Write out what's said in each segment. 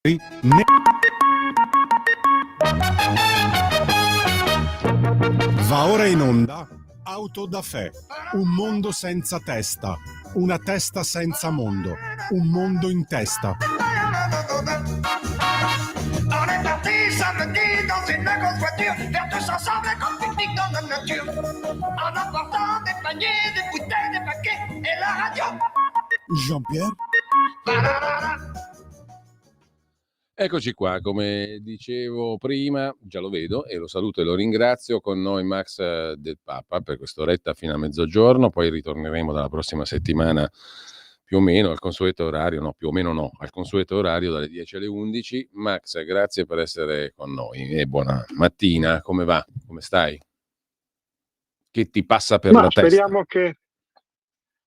Ne- Va ora in onda Auto da Fè, un mondo senza testa, una testa senza mondo, un mondo in testa. On est parti samedi dans une grosse voiture, faire tous ensemble comme pique-nique dans la nature. En emportant des paniers, des bouteilles, des paquets et la radio. Jean-Pierre? Eccoci qua, come dicevo prima, già lo vedo e lo saluto e lo ringrazio, con noi Max del Papa per quest'oretta fino a mezzogiorno, poi ritorneremo dalla prossima settimana più o meno al consueto orario, no, più o meno no, al consueto orario dalle 10 alle 11. Max, grazie per essere con noi e buona mattina, come va? Come stai? Che ti passa per la testa?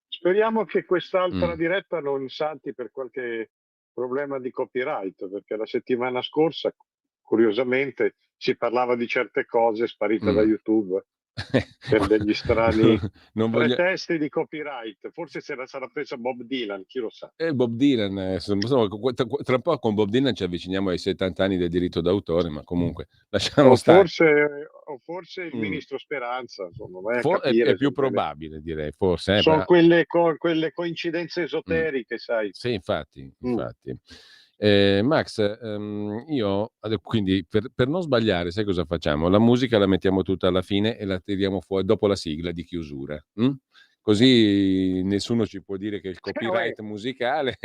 Speriamo che quest'altra diretta non salti per qualche problema di copyright, perché la settimana scorsa, curiosamente, si parlava di certe cose sparite da YouTube per degli strani pretesti di copyright. Forse se la sarà presa Bob Dylan, chi lo sa. Bob Dylan, insomma, tra un po' con Bob Dylan ci avviciniamo ai 70 anni del diritto d'autore, ma comunque lasciamo stare. Forse il ministro Speranza, insomma, è più probabile, direi, forse. Sono quelle coincidenze esoteriche, sai. Sì, infatti. Max, io quindi per non sbagliare, sai cosa facciamo? La musica la mettiamo tutta alla fine e la tiriamo fuori dopo la sigla di chiusura. Così nessuno ci può dire che il copyright musicale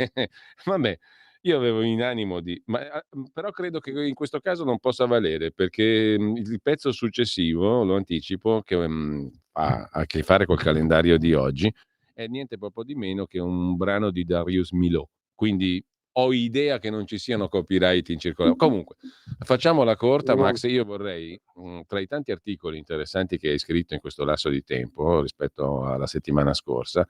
vabbè, io avevo in animo però credo che in questo caso non possa valere, perché il pezzo successivo, lo anticipo, che ha a che fare col calendario di oggi, è niente proprio di meno che un brano di Darius Milhaud, quindi ho idea che non ci siano copyright in circolazione. Comunque, facciamola corta, Max. Io vorrei, tra i tanti articoli interessanti che hai scritto in questo lasso di tempo rispetto alla settimana scorsa,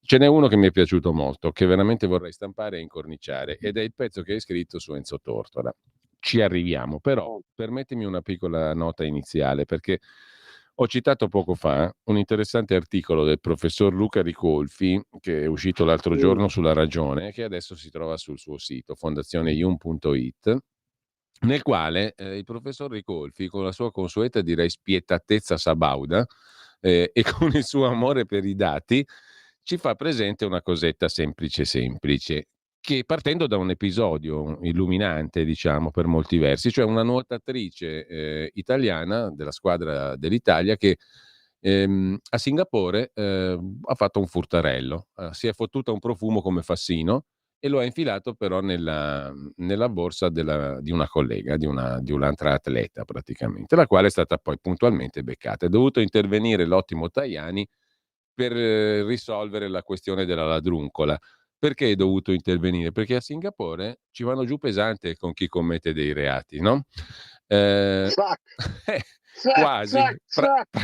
ce n'è uno che mi è piaciuto molto, che veramente vorrei stampare e incorniciare, ed è il pezzo che hai scritto su Enzo Tortora. Ci arriviamo, però permettimi una piccola nota iniziale, perché ho citato poco fa un interessante articolo del professor Luca Ricolfi, che è uscito l'altro giorno sulla Ragione, che adesso si trova sul suo sito fondazioneium.it, nel quale il professor Ricolfi, con la sua consueta, direi, spietatezza sabauda, e con il suo amore per i dati, ci fa presente una cosetta semplice, che partendo da un episodio illuminante, diciamo, per molti versi, cioè una nuotatrice italiana della squadra dell'Italia che a Singapore ha fatto un furtarello, si è fottuta un profumo come Fassino e lo ha infilato però nella borsa di una collega, di un'altra atleta praticamente, la quale è stata poi puntualmente beccata. È dovuto intervenire l'ottimo Tajani per risolvere la questione della ladruncola. Perché è dovuto intervenire? Perché a Singapore ci vanno giù pesante con chi commette dei reati, no? Quasi,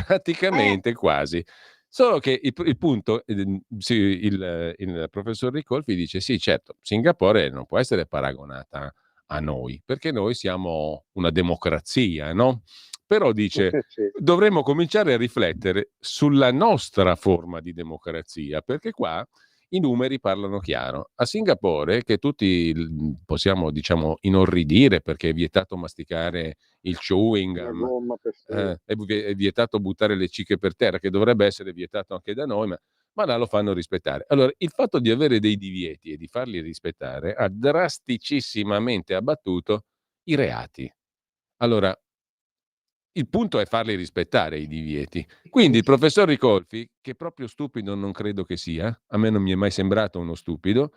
praticamente quasi. Solo che il punto, il professor Ricolfi dice sì, certo, Singapore non può essere paragonata a noi, perché noi siamo una democrazia, no? Però dice, dovremmo cominciare a riflettere sulla nostra forma di democrazia, perché qua i numeri parlano chiaro. A Singapore, che tutti possiamo, diciamo, inorridire perché è vietato masticare il chewing gum, è vietato buttare le cicche per terra, che dovrebbe essere vietato anche da noi, ma là lo fanno rispettare. Allora, il fatto di avere dei divieti e di farli rispettare ha drasticissimamente abbattuto i reati. Allora, il punto è farli rispettare i divieti. Quindi il professor Ricolfi, che proprio stupido non credo che sia, a me non mi è mai sembrato uno stupido,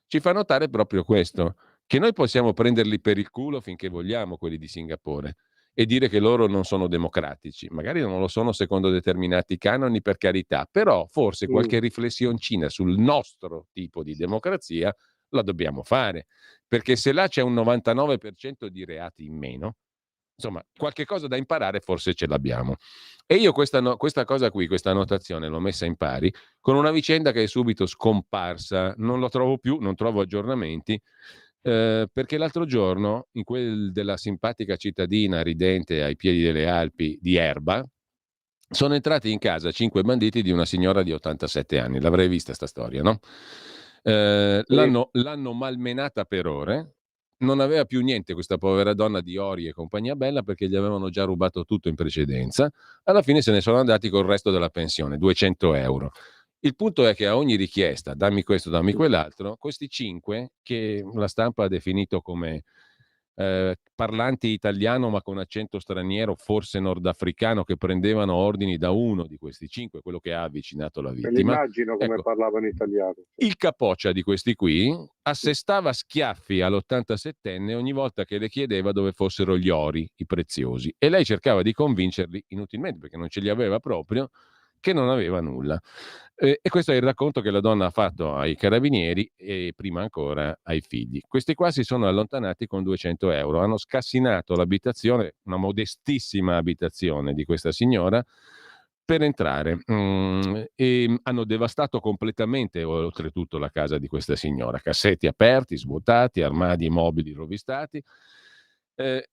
ci fa notare proprio questo, che noi possiamo prenderli per il culo finché vogliamo, quelli di Singapore, e dire che loro non sono democratici. Magari non lo sono secondo determinati canoni, per carità, però forse qualche riflessioncina sul nostro tipo di democrazia la dobbiamo fare, perché se là c'è un 99% di reati in meno, insomma, qualche cosa da imparare forse ce l'abbiamo. E io questa cosa qui, questa annotazione l'ho messa in pari con una vicenda che è subito scomparsa, non lo trovo più, non trovo aggiornamenti, perché l'altro giorno, in quel della simpatica cittadina ridente ai piedi delle Alpi di Erba, sono entrati in casa 5 banditi di una signora di 87 anni. L'avrei vista sta storia, no? L'hanno malmenata per ore, non aveva più niente questa povera donna di ori e compagnia bella, perché gli avevano già rubato tutto in precedenza. Alla fine se ne sono andati col resto della pensione, 200 euro. Il punto è che a ogni richiesta, dammi questo, dammi quell'altro, questi 5, che la stampa ha definito come parlanti italiano ma con accento straniero, forse nordafricano, che prendevano ordini da uno di questi 5, quello che ha avvicinato la Me vittima. l'immagino come Ecco, parlavano italiano. il capoccia di questi qui assestava schiaffi all'87enne ogni volta che le chiedeva dove fossero gli ori, i preziosi, e lei cercava di convincerli inutilmente, perché non ce li aveva proprio, che non aveva nulla. E questo è il racconto che la donna ha fatto ai carabinieri e prima ancora ai figli. Questi qua si sono allontanati con 200 euro, hanno scassinato l'abitazione, una modestissima abitazione di questa signora, per entrare, e hanno devastato completamente, oltretutto, la casa di questa signora, cassetti aperti, svuotati, armadi e mobili rovistati,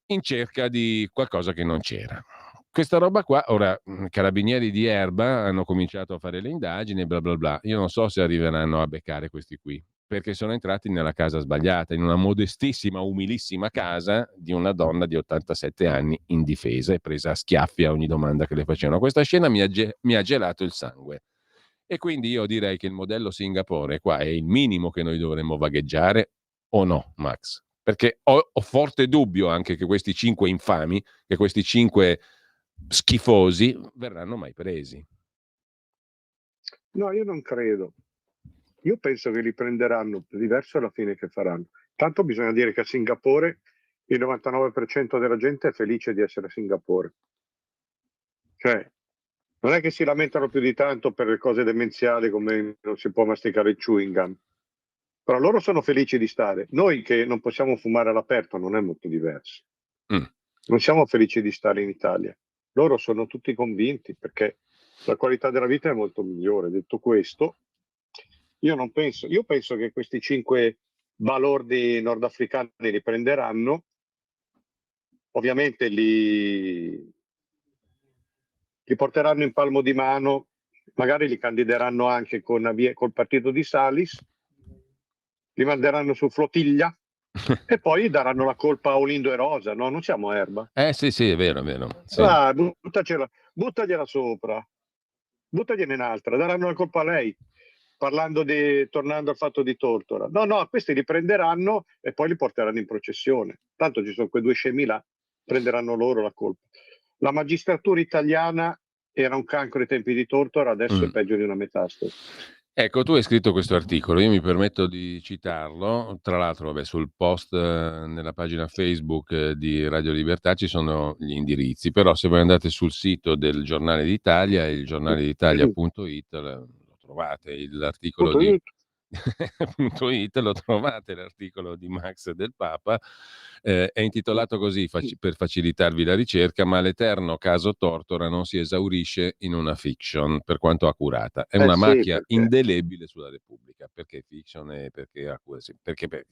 in cerca di qualcosa che non c'era. Questa roba qua, ora, carabinieri di Erba hanno cominciato a fare le indagini, bla bla bla. Io non so se arriveranno a beccare questi qui, perché sono entrati nella casa sbagliata, in una modestissima, umilissima casa di una donna di 87 anni indifesa e presa a schiaffi a ogni domanda che le facevano. Questa scena mi ha gelato il sangue. E quindi io direi che il modello Singapore qua è il minimo che noi dovremmo vagheggiare, o no, Max? Perché ho forte dubbio anche che questi 5 infami, che questi 5 schifosi verranno mai presi. No, io non credo. Io penso che li prenderanno, diverso alla fine che faranno. Tanto bisogna dire che a Singapore il 99% della gente è felice di essere a Singapore. Cioè, non è che si lamentano più di tanto per le cose demenziali come non si può masticare il chewing gum. Però loro sono felici di stare. Noi che non possiamo fumare all'aperto non è molto diverso. Non siamo felici di stare in Italia. Loro sono tutti convinti perché la qualità della vita è molto migliore. Detto questo, io penso che questi 5 balordi nordafricani li prenderanno, ovviamente li porteranno in palmo di mano, magari li candideranno anche col partito di Salis, li manderanno su flottiglia e poi daranno la colpa a Olindo e Rosa, no? Non siamo Erba. Sì, è vero, è vero. Sì. Buttagliela sopra, buttagliene un'altra, daranno la colpa a lei, tornando al fatto di Tortora. No, questi li prenderanno e poi li porteranno in processione. Tanto ci sono quei 2 scemi là, prenderanno loro la colpa. La magistratura italiana era un cancro ai tempi di Tortora, adesso è peggio di una metastasi. Ecco, tu hai scritto questo articolo, io mi permetto di citarlo, tra l'altro sul post nella pagina Facebook di Radio Libertà ci sono gli indirizzi, però se voi andate sul sito del Giornale d'Italia, il giornaleditalia.it, lo trovate l'articolo di .it, lo trovate l'articolo di Max Del Papa, è intitolato così per facilitarvi la ricerca, ma l'eterno caso Tortora non si esaurisce in una fiction, per quanto accurata. È una macchia indelebile sulla Repubblica. Perché fiction? Perché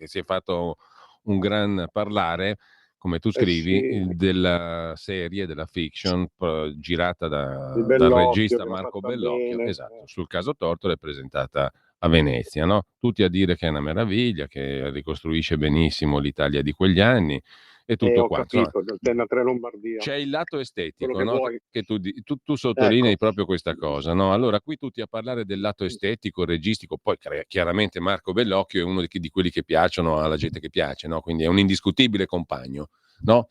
si è fatto un gran parlare, come tu scrivi, della serie, della fiction girata dal regista Marco Bellocchio, esatto, sul caso Tortora, è presentata a Venezia, no? Tutti a dire che è una meraviglia, che ricostruisce benissimo l'Italia di quegli anni e tutto quanto. Capito, Antena 3 Lombardia. C'è il lato estetico, no? Che tu sottolinei proprio questa cosa, no? Allora, qui tutti a parlare del lato estetico, registico, poi chiaramente Marco Bellocchio è uno di quelli che piacciono alla gente che piace, no? Quindi è un indiscutibile compagno, no?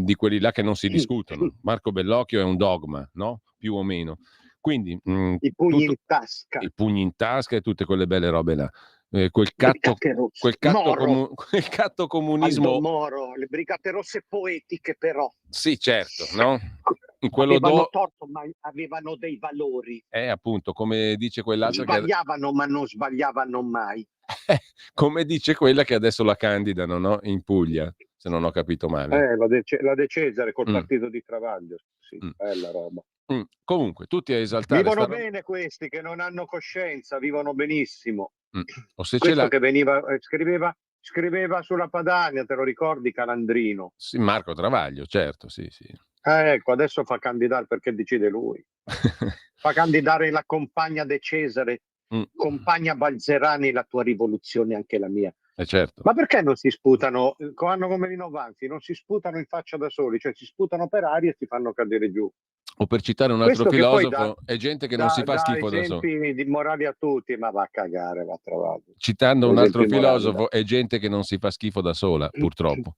Di quelli là che non si discutono. Marco Bellocchio è un dogma, no? Più o meno. Quindi i pugni in tasca. I pugni in tasca e tutte quelle belle robe là. Quel catto comunismo. Aldo Moro, le Brigate Rosse poetiche, però. Sì, certo, no? In quello avevano torto, ma avevano dei valori. Appunto, come dice quell'altra sbagliavano, ma non sbagliavano mai. Come dice quella che adesso la candidano, no? In Puglia, se non ho capito male. La De Cesare col partito di Travaglio. Sì, bella roba. Comunque, tutti a esaltare. Vivono bene questi che non hanno coscienza, vivono benissimo. O se questo che veniva, scriveva sulla Padania, te lo ricordi, Calandrino? Sì, Marco Travaglio, certo, sì. Ecco, adesso fa candidare perché decide lui. Fa candidare la compagna De Cesare, compagna Balzerani, la tua rivoluzione, anche la mia. Certo. Ma perché non si sputano, hanno come Rino Banfi, non si sputano in faccia da soli, cioè si sputano per aria e si fanno cadere giù. O per citare un altro Questo che poi dà, filosofo, è gente che non si fa dà schifo da sola. esempi di morali a tutti, ma va a cagare, va trovato. Citando un altro Esempi morali, dai. filosofo, è gente che non si fa schifo da sola, purtroppo.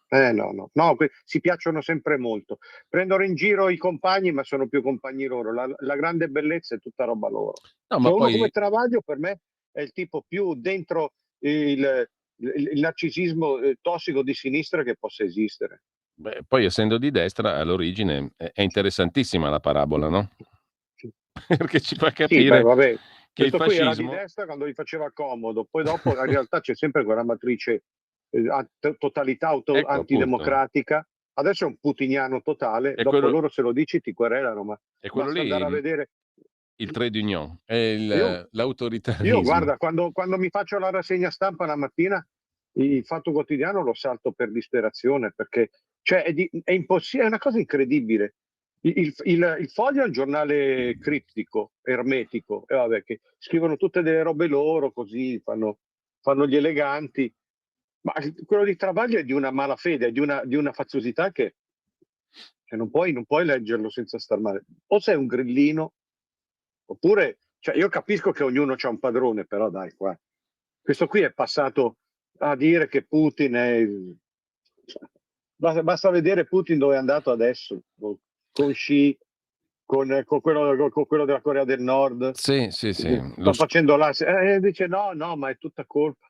No, si piacciono sempre molto. Prendono in giro i compagni, ma sono più compagni loro. La grande bellezza è tutta roba loro. No, Cioè, ma uno come poi, Travaglio per me è il tipo più dentro il narcisismo tossico di sinistra che possa esistere. poi essendo di destra, all'origine è interessantissima la parabola, no? Perché ci fa Sì, beh, capire vabbè. che il Questo qui era di fascismo... destra quando gli faceva comodo, poi dopo in realtà c'è sempre quella matrice totalità Ecco, appunto, antidemocratica. Adesso è un putiniano totale, è dopo quello, loro se lo dici ti querelano, ma è quello basta lì andare a vedere. il trait d'union, è Io, l'autoritarismo. guarda, quando mi faccio la rassegna stampa la mattina, il Fatto Quotidiano lo salto per disperazione, perché cioè, è impossibile, è una cosa incredibile. Il Foglio è un giornale criptico, ermetico, e vabbè, che scrivono tutte delle robe loro, così fanno gli eleganti, ma quello di Travaglio è di una malafede, è di una faziosità che non puoi leggerlo senza star male. O sei un grillino, oppure, cioè, io capisco che ognuno c'ha un padrone, però dai, qua. Questo qui è passato a dire che Putin è... Basta vedere Putin dove è andato adesso, con Xi, con quello della Corea del Nord. Sì, sì, sì. Sta facendo dice no, ma è tutta colpa.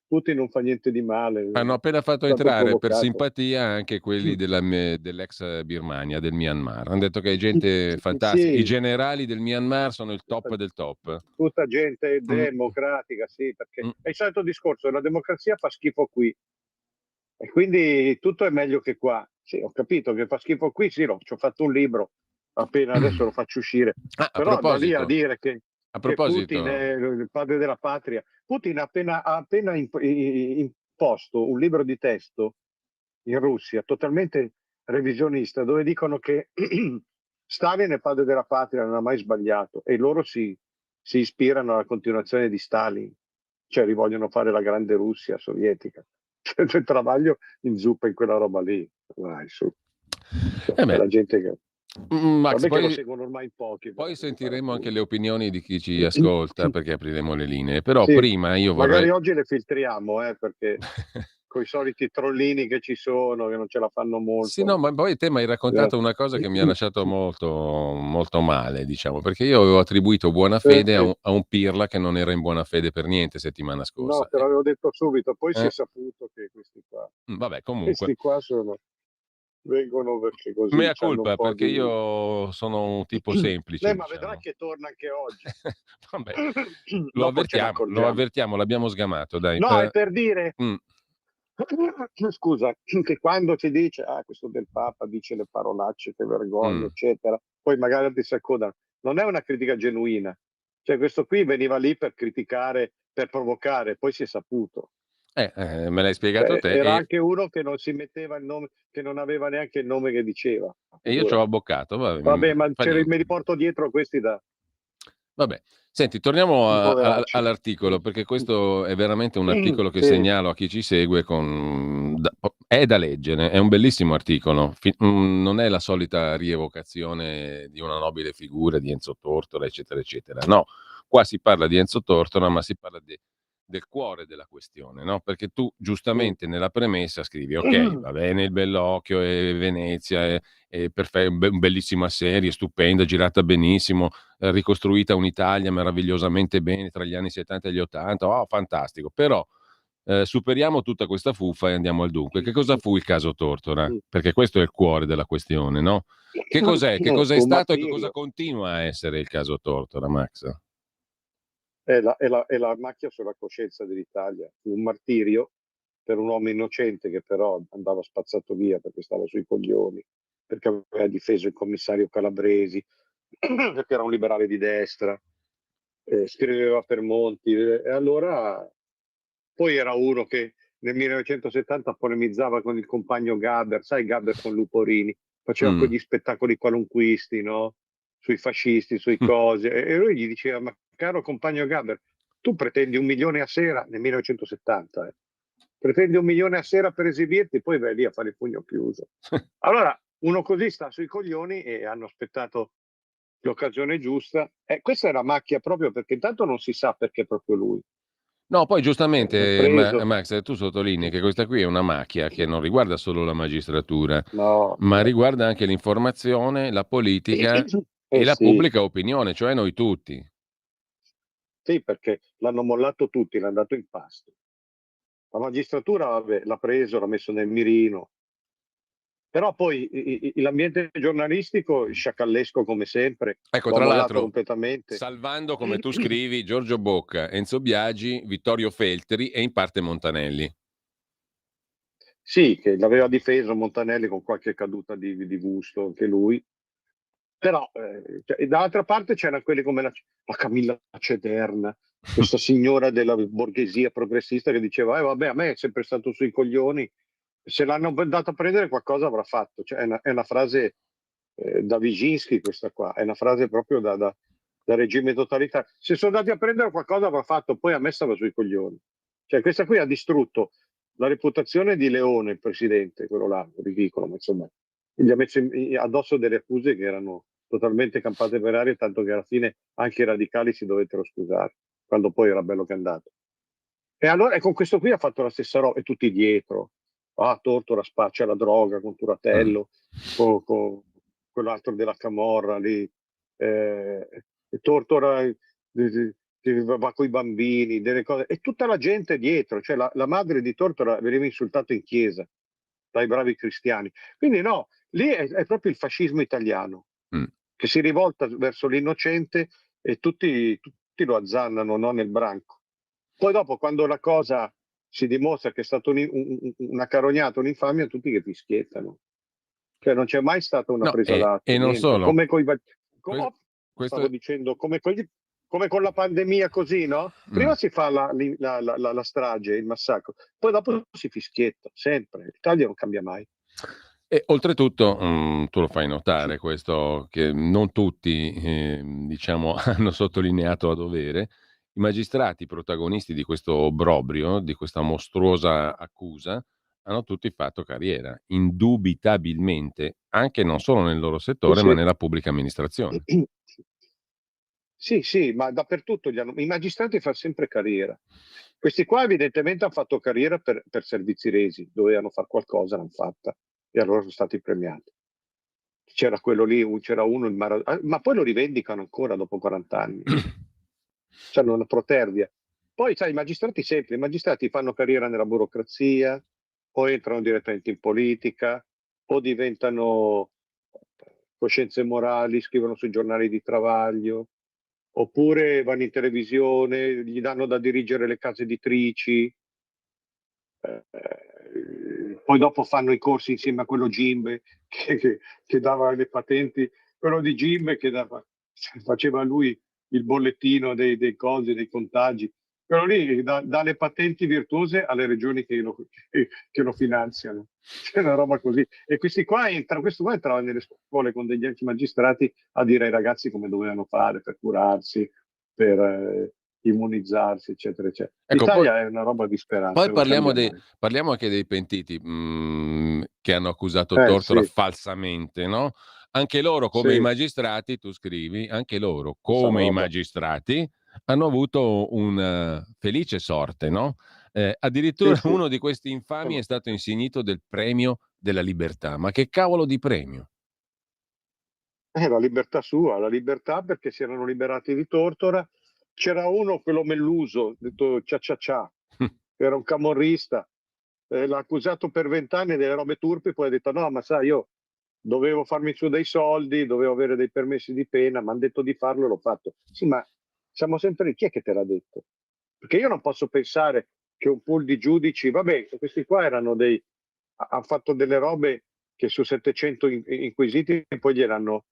Putin non fa niente di male. Hanno appena fatto È stato entrare per provocato. simpatia anche quelli dell'ex Birmania, del Myanmar. Hanno detto che è gente fantastica. I Sì, generali del Myanmar sono il top del top. tutta gente democratica, sì, perché Mm. è il solito discorso, la democrazia fa schifo qui e quindi tutto è meglio che qua. Sì, ho capito che fa schifo qui, sì, ci ho fatto un libro, appena adesso lo faccio uscire. Ah, Però da lì a dire a che Putin proposito, è il padre della patria, Putin ha appena imposto un libro di testo in Russia totalmente revisionista, dove dicono che Stalin è il padre della patria, non ha mai sbagliato, e loro si ispirano alla continuazione di Stalin, cioè vogliono fare la grande Russia sovietica. C'è Travaglio in zuppa in quella roba lì. Dai, su. Cioè, beh, la gente che... Max, Vabbè che lo seguono ormai in pochi. poi Però, sentiremo anche le opinioni di chi ci ascolta perché apriremo le linee. Però sì, prima io vorrei... magari oggi le filtriamo, perché con i soliti trollini che ci sono, che non ce la fanno Sì, molto. no, ma poi te mi hai raccontato una cosa che mi ha lasciato molto, molto male, diciamo, perché io avevo attribuito buona fede Sì. a un pirla che non era in buona fede per niente settimana No, scorsa. te l'avevo detto subito, poi si è Eh, saputo che vabbè, comunque, questi qua vengono perché così mea hanno un culpa, po' perché di... io sono un tipo semplice, Ma vedrai diciamo. che torna anche oggi. Vabbè, Dopo ce ne lo accorgiamo. avvertiamo, l'abbiamo sgamato, dai. No, è per dire, Mm, scusa, che quando si dice, questo del Papa dice le parolacce, che vergogna, mm. eccetera, poi magari ti si accodano. Non è una critica genuina. Cioè, questo qui veniva lì per criticare, per provocare, poi si è saputo. Me l'hai spiegato Cioè, te era anche uno che non si metteva il nome, che non aveva neanche il nome che diceva. e io ci ho Figurati. abboccato, Vabbè, ma fa mi niente. riporto dietro questi da Vabbè, senti, torniamo poveracci. all'articolo, perché questo è veramente un articolo che segnalo a chi ci segue, è da leggere, è un bellissimo articolo, non è la solita rievocazione di una nobile figura di Enzo Tortora, eccetera, eccetera. No, qua si parla di Enzo Tortora, ma si parla del cuore della questione, no? Perché tu giustamente nella premessa scrivi, ok, va bene il Bellocchio e Venezia, è bellissima serie, stupenda, girata benissimo, ricostruita un'Italia meravigliosamente bene tra gli anni 70 e gli 80, oh, fantastico, però superiamo tutta questa fuffa e andiamo al dunque. Che cosa fu il caso Tortora? Perché questo è il cuore della questione, no? Che cos'è? Che cosa è Un stato e che cosa martirio. continua a essere il caso Tortora, Max? È la macchia sulla coscienza dell'Italia. Fu un martirio per un uomo innocente che però andava spazzato via perché stava sui coglioni, perché aveva difeso il commissario Calabresi, perché era un liberale di destra, scriveva per Monti. E allora poi era uno che nel 1970 polemizzava con il compagno Gaber, sai Gaber con Luporini, faceva quegli spettacoli qualunquisti, no? Sui fascisti, sui cose, e lui gli diceva, ma caro compagno Gaber, tu pretendi 1 milione a sera nel 1970, pretendi 1 milione a sera per esibirti, poi vai lì a fare il pugno chiuso. Allora uno così sta sui coglioni e hanno aspettato l'occasione giusta. Questa è la macchia proprio perché intanto non si sa perché proprio lui. No, poi giustamente, Preso. Max, tu sottolinei che questa qui è una macchia che non riguarda solo la magistratura, No. ma riguarda anche l'informazione, la politica e la Sì. pubblica opinione, cioè noi tutti. Sì, perché l'hanno mollato tutti, l'hanno dato in pasto. La magistratura vabbè, l'ha preso, l'ha messo nel mirino. Però poi l'ambiente giornalistico, sciacallesco come sempre, Ecco, l'ho tra mollato l'altro, completamente. salvando, come tu scrivi, Giorgio Bocca, Enzo Biagi, Vittorio Feltri e in parte Montanelli. Sì, che l'aveva difeso Montanelli con qualche caduta di gusto, anche lui. Però dall'altra parte c'erano quelli come la Camilla Cederna, questa signora della borghesia progressista che diceva vabbè, a me è sempre stato sui coglioni, se l'hanno dato a prendere qualcosa avrà fatto. Cioè, è una frase da Wyszynski questa qua, è una frase proprio da regime totalitario. Se sono andati a prendere qualcosa avrà fatto, poi a me stava sui coglioni. Cioè, questa qui ha distrutto la reputazione di Leone, il presidente, quello là, ridicolo, ma insomma, gli ha messo addosso delle accuse che erano totalmente campate per aria, tanto che alla fine anche i radicali si dovettero scusare, quando poi era bello che è andato. E allora con questo qui ha fatto la stessa roba, e tutti dietro. Tortora spaccia la droga con Turatello, con quell'altro della Camorra lì, Tortora va con i bambini, delle cose, e tutta la gente dietro, cioè la madre di Tortora veniva insultata in chiesa dai bravi cristiani. Quindi no, lì è proprio il fascismo italiano che si rivolta verso l'innocente e tutti lo azzannano, no, nel branco. Poi dopo, quando la cosa si dimostra che è stata una carognata, un'infamia, tutti che fischiettano. Cioè non c'è mai stata una presa d'atto, e non niente. solo. Come Questo stavo dicendo, come con la pandemia così, no? Prima si fa la strage, il massacro, poi dopo si fischietta, sempre. L'Italia non cambia mai. E oltretutto, tu lo fai notare questo, che non tutti, diciamo, hanno sottolineato a dovere, i magistrati protagonisti di questo obbrobrio, di questa mostruosa accusa, hanno tutti fatto carriera, indubitabilmente, anche non solo nel loro settore, ma nella pubblica amministrazione. Sì, ma dappertutto i magistrati fanno sempre carriera. Questi qua evidentemente hanno fatto carriera per servizi resi, dovevano fare qualcosa, l'hanno fatta e allora sono stati premiati. C'era quello lì, c'era uno, ma poi lo rivendicano ancora dopo 40 anni. C'hanno una protervia. Poi sai, i magistrati fanno carriera nella burocrazia, poi entrano direttamente in politica, o diventano coscienze morali, scrivono sui giornali di travaglio, oppure vanno in televisione, gli danno da dirigere le case editrici, poi dopo fanno i corsi insieme a quello Gimbe che dava le patenti, quello di Gimbe che faceva lui il bollettino dei cosi, dei contagi, quello lì dà le patenti virtuose alle regioni che lo finanziano. C'è una roba così. E questo qua entrava nelle scuole con degli ex magistrati a dire ai ragazzi come dovevano fare per curarsi, per immunizzarsi, eccetera, eccetera. Ecco, L'Italia è una roba disperata. poi Non cambia mai. parliamo anche dei pentiti che hanno accusato Tortora Sì, falsamente, no? Anche loro, come i sì, magistrati, tu scrivi, anche loro, sta come i roba. magistrati, hanno avuto una felice sorte, no? Sì, Addirittura sì. uno di questi infami è stato insignito del premio della libertà. Ma che cavolo di premio? La libertà sua, la libertà perché si erano liberati di Tortora. C'era uno, quello Melluso, detto Cia, che era un camorrista, l'ha accusato per 20 anni delle robe turpi, poi ha detto no, ma sai, io dovevo farmi su dei soldi, dovevo avere dei permessi di pena, mi hanno detto di farlo e l'ho fatto. Sì, ma siamo sempre lì, chi è che te l'ha detto? Perché io non posso pensare che un pool di giudici, vabbè, questi qua hanno fatto delle robe che su 700 inquisiti poi gliel'hanno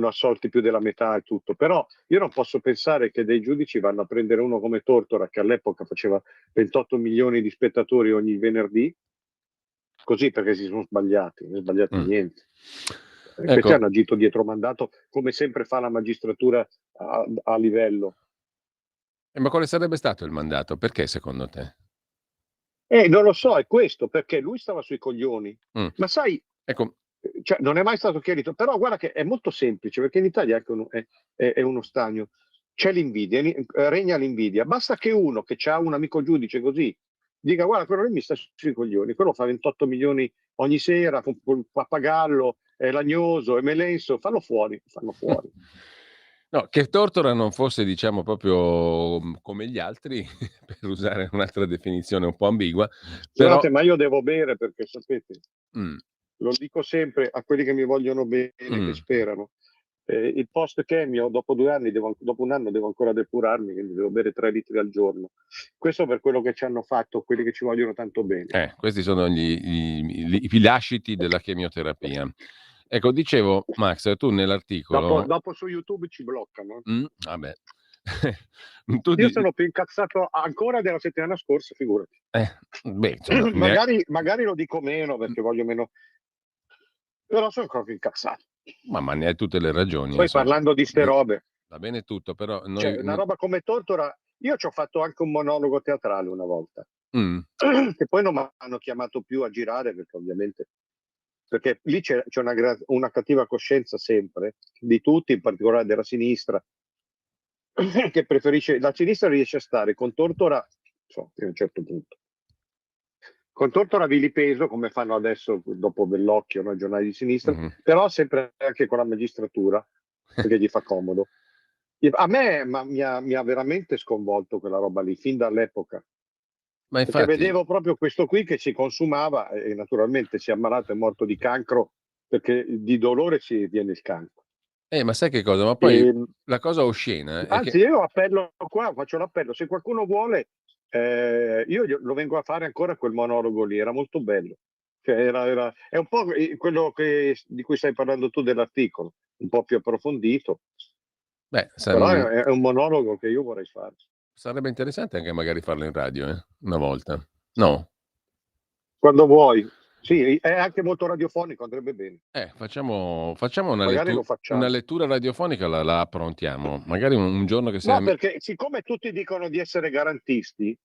assolti più della metà e tutto, però io non posso pensare che dei giudici vanno a prendere uno come Tortora, che all'epoca faceva 28 milioni di spettatori ogni venerdì, così perché si sono sbagliati, non è sbagliato niente. Questi Ecco, hanno agito dietro mandato, come sempre fa la magistratura a livello. Ma quale sarebbe stato il mandato? Perché secondo te? Non lo so, è questo, perché lui stava sui coglioni. Mh. Ma sai, Ecco cioè, non è mai stato chiarito, però guarda che è molto semplice, perché in Italia anche è uno stagno. C'è l'invidia, regna l'invidia. Basta che uno che ha un amico giudice così dica guarda, quello lì mi sta sui coglioni, quello fa 28 milioni ogni sera con il pappagallo, è lagnoso, è melenso, fanno fuori. no, che Tortora non fosse diciamo proprio, come gli altri, per usare un'altra definizione un po' ambigua, però Scusate, ma io devo bere perché sapete, mh, lo dico sempre a quelli che mi vogliono bene, che mh. sperano. Il post chemio dopo 2 anni, dopo un anno devo ancora depurarmi, quindi devo bere 3 litri al giorno. Questo per quello che ci hanno fatto quelli che ci vogliono tanto bene. Questi sono i lasciti della chemioterapia. Ecco, dicevo Max, tu nell'articolo Dopo su YouTube ci bloccano. vabbè. Tu Io di sono più incazzato ancora della settimana scorsa, figurati. beh, insomma, Magari lo dico meno perché voglio meno, però sono ancora più incazzato. ma ne hai tutte le ragioni, Poi insomma. parlando di ste robe, Va bene tutto, però cioè una roba come Tortora, io ci ho fatto anche un monologo teatrale una volta, mh, che poi non mi hanno chiamato più a girare perché lì c'è una cattiva coscienza sempre di tutti, in particolare della sinistra, che preferisce, la sinistra riesce a stare con Tortora, fino a un certo punto. Con Tortora vilipeso, come fanno adesso dopo Bellocchio, no, i giornali di sinistra, mh-mh. però sempre anche con la magistratura, perché gli fa comodo. A me mi ha veramente sconvolto quella roba lì, fin dall'epoca, Ma perché infatti vedevo proprio questo qui che si consumava e naturalmente si è ammalato, è morto di cancro, perché di dolore si viene il cancro. ma sai che cosa? Ma poi E, la cosa oscena è anzi, che io appello qua, faccio l'appello, se qualcuno vuole, io lo vengo a fare ancora quel monologo lì, era molto bello. Cioè, è un po' quello di cui stai parlando tu dell'articolo, un po' più approfondito, beh, però è un monologo che io vorrei fare. sarebbe interessante anche magari farlo in radio, una volta. No? Quando vuoi. Sì, è anche molto radiofonico, andrebbe bene. Facciamo Magari lo una facciamo. lettura radiofonica, la approntiamo. Magari un giorno che No, sei perché siccome tutti dicono di essere garantisti,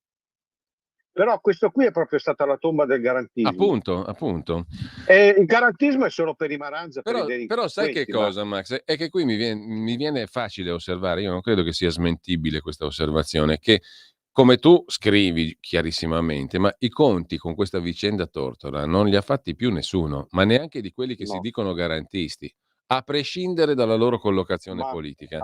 però questo qui è proprio stata la tomba del garantismo. appunto, appunto. E il garantismo è solo per i Maranza, per i Però sai che delinquenti, cosa Max? È che qui mi viene facile osservare, io non credo che sia smentibile questa osservazione, che come tu scrivi chiarissimamente, ma i conti con questa vicenda Tortora non li ha fatti più nessuno, ma neanche di quelli che si no, dicono garantisti, a prescindere dalla loro collocazione ma, politica.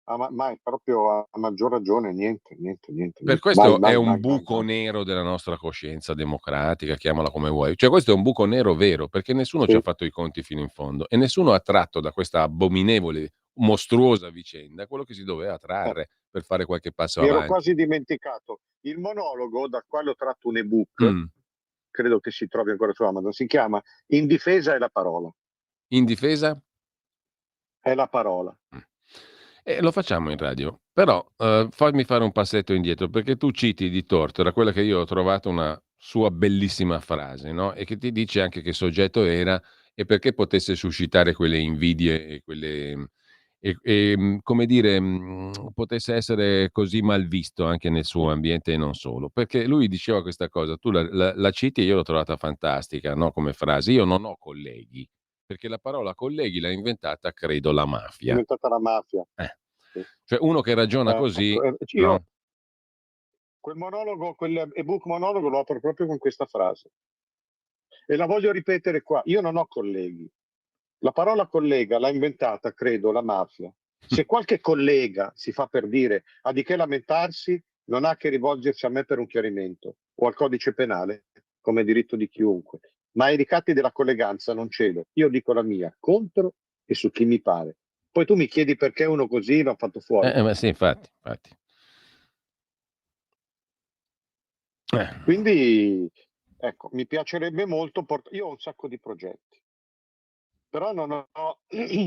ma è proprio a maggior ragione, niente, niente, niente, Per niente. Mai, questo è mai, un mai, mai, buco mai. nero della nostra coscienza democratica, chiamala come vuoi. Cioè questo è un buco nero vero, perché nessuno ci ha Sì, fatto i conti fino in fondo e nessuno ha tratto da questa abominevole, mostruosa vicenda quello che si doveva eh, trarre per fare qualche passo mi ero avanti. quasi dimenticato. Il monologo, da quale ho tratto un ebook, Mh. credo che si trovi ancora su Amazon, si chiama In difesa è la parola. In difesa? È la parola. Mh. Lo facciamo in radio, però, fammi fare un passetto indietro, perché tu citi di Tortora quella che io ho trovato una sua bellissima frase, no, e che ti dice anche che soggetto era e perché potesse suscitare quelle invidie e quelle come dire, potesse essere così mal visto anche nel suo ambiente e non solo. Perché lui diceva questa cosa, tu la citi e io l'ho trovata fantastica, no, come frase: "Io non ho colleghi, perché la parola colleghi l'ha inventata credo la È mafia". diventata la mafia. Eh. Sì. Cioè uno che ragiona così, Ecco, io no, quel monologo, quell'ebook monologo lo apro proprio con questa frase. E la voglio ripetere qua. Io non ho colleghi. La parola collega l'ha inventata, credo, la mafia. Se qualche collega si fa per dire ha di che lamentarsi, non ha che rivolgersi a me per un chiarimento o al codice penale, come diritto di chiunque. Ma ai ricatti della colleganza non cedo. Io dico la mia, contro e su chi mi pare. Poi tu mi chiedi perché uno così l'ha fatto fuori. ma sì infatti, infatti. Eh. Quindi, ecco, mi piacerebbe molto. Io ho un sacco di progetti, però non ho.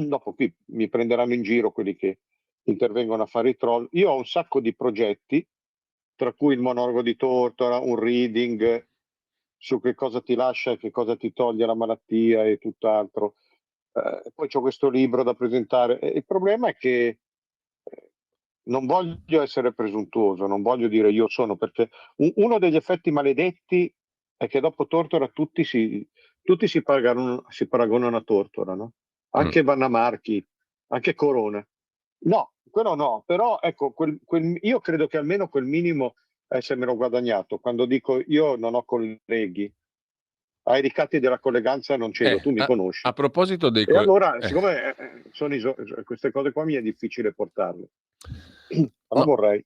Dopo qui mi prenderanno in giro quelli che intervengono a fare i troll. Io ho un sacco di progetti, tra cui il monologo di Tortora, un reading su che cosa ti lascia e che cosa ti toglie la malattia e tutt'altro. Poi c'ho questo libro da presentare. Il problema è che non voglio essere presuntuoso, non voglio dire io sono, perché uno degli effetti maledetti è che dopo Tortora tutti si paragonano a Tortora, no? Anche Vanna Marchi, anche Corona. No, quello no, però ecco, io credo che almeno quel minimo essermelo guadagnato. Quando dico io non ho colleghi, ai ricatti della colleganza non cedo, tu mi conosci. A proposito dei E allora, siccome queste cose qua mi è difficile portarle, ma vorrei.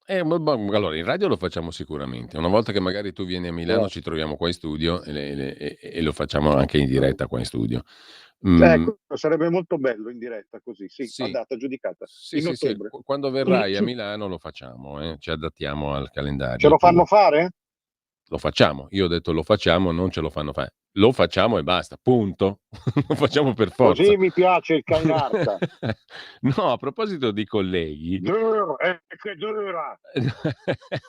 Allora, in radio lo facciamo sicuramente. Una volta che magari tu vieni a Milano, ci troviamo qua in studio e lo facciamo anche in diretta qua in studio. Ecco, sarebbe molto bello in diretta così, sì. Andata giudicata in ottobre. Sì. Quando verrai a Milano lo facciamo, ci adattiamo al calendario. Ce lo fanno fare? Lo facciamo. Io ho detto lo facciamo, non ce lo fanno fare. Lo facciamo e basta, punto. Lo facciamo per forza. Così mi piace il Cainarca. No, a proposito di colleghi. Che dura.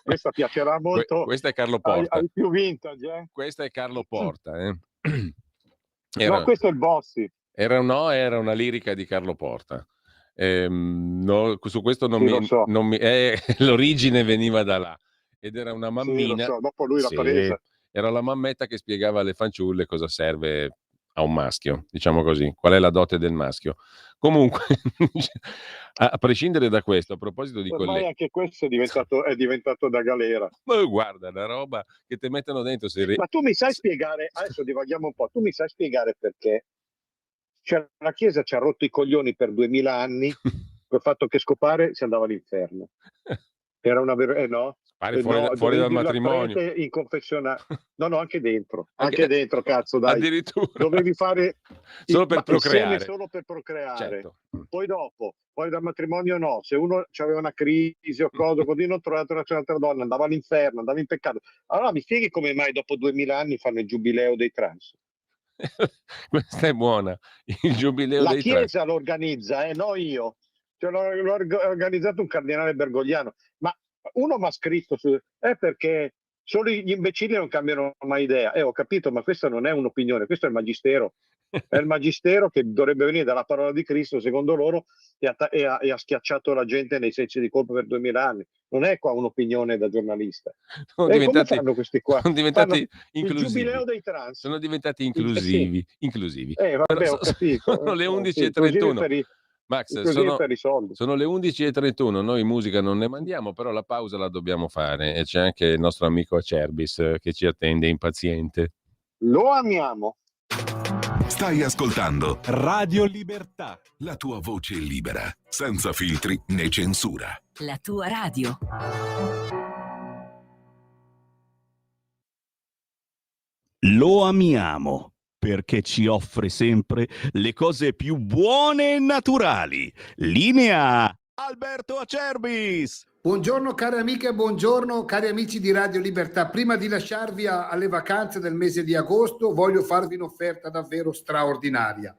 Questa piacerà molto. Questa è Carlo Porta. Ai più vintage, Questa è Carlo Porta, No, questo è il Bossi. Era una lirica di Carlo Porta. No, su questo l'origine veniva da là. Ed era una mammina. Sì, lo so. Dopo lui l'ha presa. Era la mammetta che spiegava alle fanciulle cosa serve a un maschio, diciamo così, qual è la dote del maschio. Comunque, a prescindere da questo, a proposito di ormai anche questo è diventato da galera. Ma guarda, la roba che ti mettono dentro. Ma tu mi sai spiegare, adesso divaghiamo un po', tu mi sai spiegare perché la Chiesa ci ha rotto i coglioni per 2000 anni col fatto che scopare si andava all'inferno. Era una no? Fuori dal matrimonio. In confessionale. No, anche dentro. Anche dentro, cazzo, dai. Addirittura. Dovevi fare solo per procreare. Solo per procreare. Certo. Poi dopo, fuori dal matrimonio no. Se uno aveva una crisi o cosa, così non trovava un'altra donna, andava all'inferno, andava in peccato. Allora mi spieghi come mai dopo 2000 anni fanno il giubileo dei trans? Questa è buona. Il giubileo dei trans. La Chiesa lo organizza, no io. L'ho organizzato un cardinale Bergogliano. Ma uno mi ha scritto perché solo gli imbecilli non cambiano mai idea. Ho capito, ma questa non è un'opinione, questo è il magistero. È il magistero che dovrebbe venire dalla parola di Cristo, secondo loro, e ha schiacciato la gente nei sensi di colpo per 2000 anni. Non è qua un'opinione da giornalista. Come fanno questi qua? Sono diventati inclusivi. Il giubileo dei trans. Sono diventati inclusivi. Vabbè, ho capito. Sono le 11:31. Max, sono le 11:31, noi musica non ne mandiamo, però la pausa la dobbiamo fare e c'è anche il nostro amico Acerbis che ci attende impaziente. Lo amiamo. Stai ascoltando Radio Libertà, la tua voce libera, senza filtri né censura. La tua radio. Lo amiamo perché ci offre sempre le cose più buone e naturali. Linea Alberto Acerbis. Buongiorno cari amiche, buongiorno cari amici di Radio Libertà. Prima di lasciarvi alle vacanze del mese di agosto, voglio farvi un'offerta davvero straordinaria.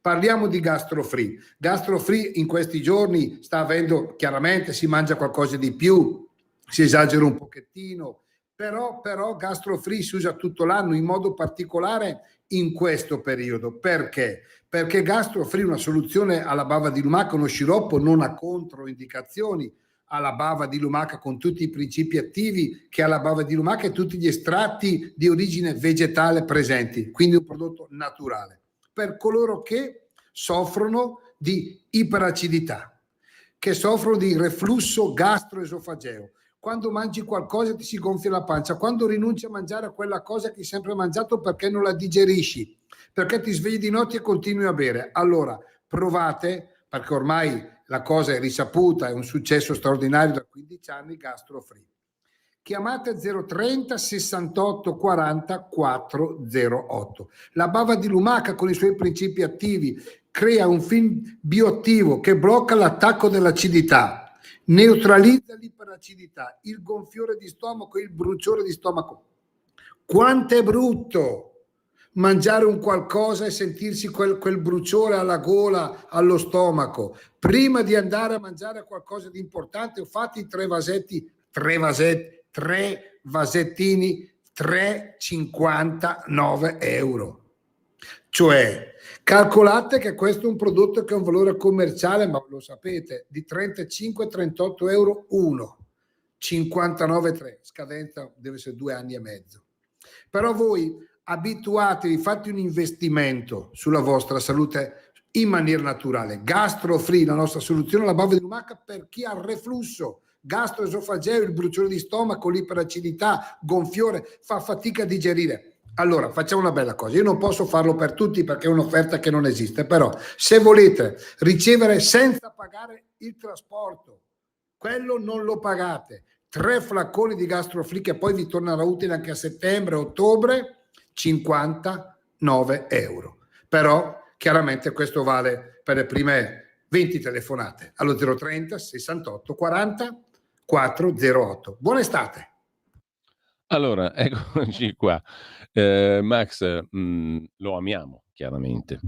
Parliamo di GastroFree. GastroFree in questi giorni sta avendo, chiaramente si mangia qualcosa di più, si esagera un pochettino, però GastroFree si usa tutto l'anno, in modo particolare in questo periodo. Perché? Perché GastroFree è una soluzione alla bava di lumaca, uno sciroppo, non ha controindicazioni, alla bava di lumaca con tutti i principi attivi che ha la bava di lumaca e tutti gli estratti di origine vegetale presenti, quindi un prodotto naturale. Per coloro che soffrono di iperacidità, che soffrono di reflusso gastroesofageo, quando mangi qualcosa ti si gonfia la pancia, quando rinunci a mangiare quella cosa che hai sempre mangiato perché non la digerisci, perché ti svegli di notte e continui a bere, allora provate, perché ormai la cosa è risaputa, è un successo straordinario da 15 anni, GastroFree. Chiamate 030 68 40 408. La bava di lumaca con i suoi principi attivi crea un film bioattivo che blocca l'attacco dell'acidità, neutralizza l'iperacidità, il gonfiore di stomaco, il bruciore di stomaco. Quanto è brutto mangiare un qualcosa e sentirsi quel bruciore alla gola, allo stomaco. Prima di andare a mangiare qualcosa di importante, fate 3 vasettini, 3,59 euro. Cioè, calcolate che questo è un prodotto che ha un valore commerciale, ma lo sapete, di 35-38 euro uno, 59,3, scadenza deve essere 2 anni e mezzo. Però voi abituatevi, fate un investimento sulla vostra salute in maniera naturale. GastroFree, la nostra soluzione alla bava di lumaca per chi ha il reflusso, gastroesofageo, il bruciore di stomaco, l'iperacidità, gonfiore, fa fatica a digerire. Allora, facciamo una bella cosa. Io non posso farlo per tutti perché è un'offerta che non esiste, però se volete ricevere senza pagare il trasporto, quello non lo pagate. 3 flaconi di GastroFree che poi vi tornerà utile anche a settembre, ottobre, 59 euro. Però chiaramente questo vale per le prime 20 telefonate allo 030 68 40 408. Buona estate. Allora, eccoci qua. Max, lo amiamo, chiaramente.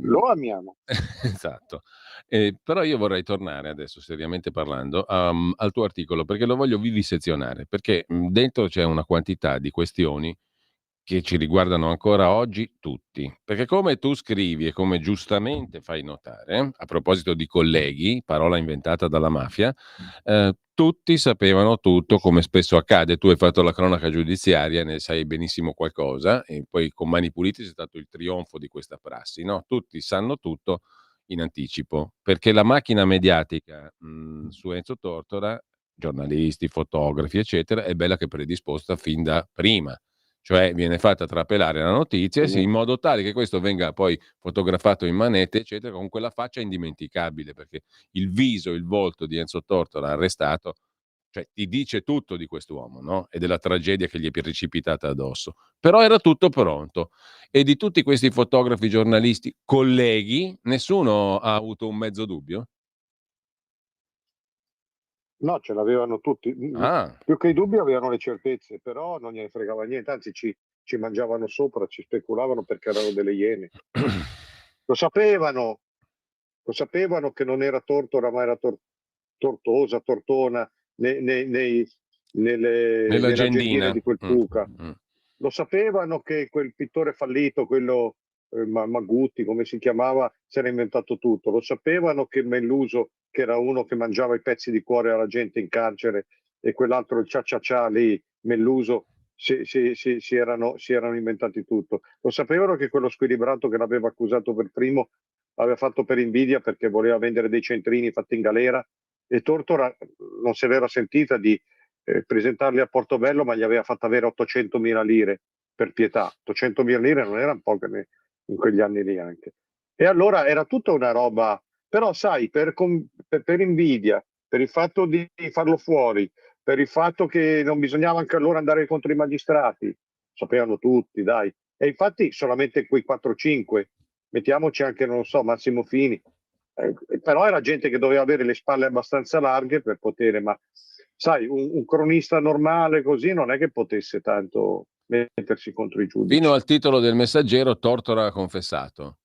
Lo amiamo. Esatto. Però io vorrei tornare adesso, seriamente parlando, al tuo articolo, perché lo voglio vivisezionare, perché dentro c'è una quantità di questioni che ci riguardano ancora oggi tutti. Perché come tu scrivi e come giustamente fai notare, a proposito di colleghi, parola inventata dalla mafia, tutti sapevano tutto, come spesso accade. Tu hai fatto la cronaca giudiziaria, ne sai benissimo qualcosa, e poi con Mani Pulite c'è stato il trionfo di questa prassi, no? Tutti sanno tutto in anticipo, perché la macchina mediatica su Enzo Tortora, giornalisti, fotografi, eccetera, è bella che è predisposta fin da prima. Cioè viene fatta trapelare la notizia in modo tale che questo venga poi fotografato in manette, eccetera, con quella faccia indimenticabile, perché il viso, il volto di Enzo Tortora arrestato, cioè ti dice tutto di quest'uomo, no? E della tragedia che gli è precipitata addosso. Però era tutto pronto. E di tutti questi fotografi, giornalisti, colleghi, nessuno ha avuto un mezzo dubbio? No, ce l'avevano tutti. Ah, Più che i dubbi avevano le certezze, però non gliene fregava niente, anzi ci mangiavano sopra, ci speculavano perché erano delle iene. Lo sapevano che non era Tortora, ma era Tortosa, Tortona, nelle nell'agendina. agendine di quel Puca. Lo sapevano che quel pittore fallito, quello Magutti, come si chiamava, si era inventato tutto. Lo sapevano che Melluso, che era uno che mangiava i pezzi di cuore alla gente in carcere, e quell'altro, il Cia lì, Melluso, si erano inventati tutto. Lo sapevano che quello squilibrato che l'aveva accusato per primo l'aveva fatto per invidia perché voleva vendere dei centrini fatti in galera, e Tortora non se l'era sentita di presentarli a Portobello, ma gli aveva fatto avere 800.000 lire per pietà. 800.000 lire non erano poche in quegli anni lì anche. E allora era tutta una roba, però sai, per invidia, per il fatto di farlo fuori, per il fatto che non bisognava anche allora andare contro i magistrati, sapevano tutti, dai. E infatti solamente quei 4-5, mettiamoci anche, non so, Massimo Fini, però era gente che doveva avere le spalle abbastanza larghe per poter, ma sai, un cronista normale così non è che potesse tanto mettersi contro i giudici. Fino al titolo del Messaggero, Tortora ha confessato.